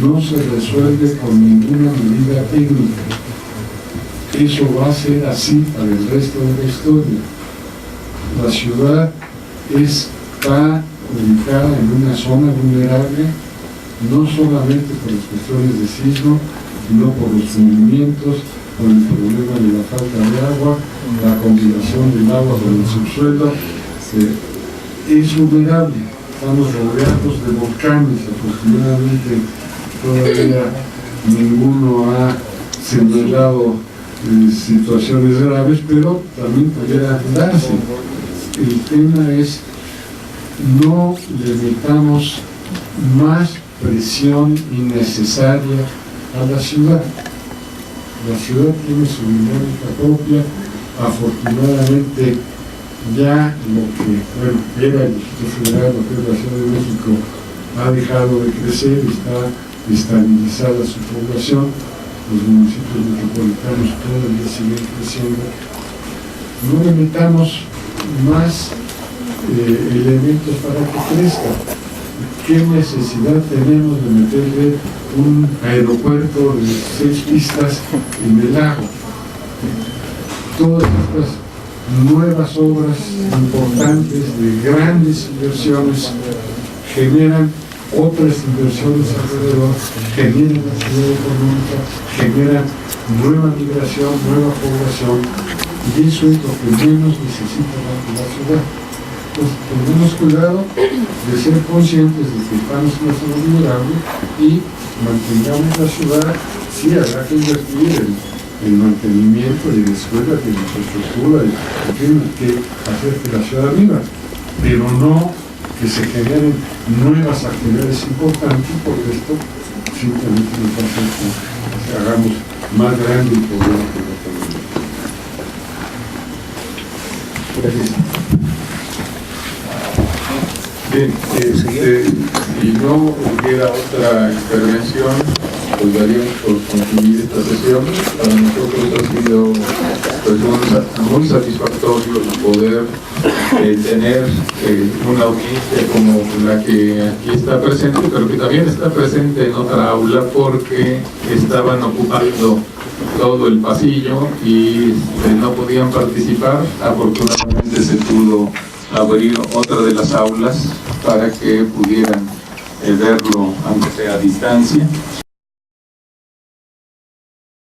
No se resuelve con ninguna medida técnica. Eso va a ser así para el resto de la historia. La ciudad está ubicada en una zona vulnerable, no solamente por las cuestiones de sismo, sino por los movimientos, por el problema de la falta de agua, la combinación del agua con el subsuelo. Es vulnerable. Estamos rodeados de volcanes, afortunadamente todavía ninguno ha señalado situaciones graves, pero también podría darse. El tema es no le metamos más presión innecesaria a la ciudad. La ciudad tiene su dinámica propia. Afortunadamente ya lo que era el Distrito Federal, lo que es la Ciudad de México, ha dejado de crecer, está estabilizada su población. Los municipios metropolitanos todavía siguen creciendo. No le metamos más elementos para que crezca. ¿Qué necesidad tenemos de meterle un aeropuerto de 6 pistas en el lago? Todas estas nuevas obras importantes de grandes inversiones generan otras inversiones alrededor, generan actividad económica, generan nueva migración, nueva población, y eso es lo que menos necesita la ciudad. Entonces, tengamos cuidado de ser conscientes de que estamos en una zona vulnerable y mantengamos la ciudad. Sí, habrá que invertir en mantenimiento y en escuelas y en infraestructura, en fin, que hacer que la ciudad viva, pero no que se generen nuevas actividades importantes, porque esto simplemente nos va a hacer que hagamos más grande el problema que no tenemos. Gracias. Bien, si no hubiera otra intervención, pues daríamos por concluir esta sesión. Para nosotros ha sido pues, muy satisfactorio poder tener una audiencia como la que aquí está presente, pero que también está presente en otra aula porque estaban ocupando todo el pasillo y no podían participar. Afortunadamente se pudo abrir otra de las aulas para que pudieran verlo aunque sea a distancia.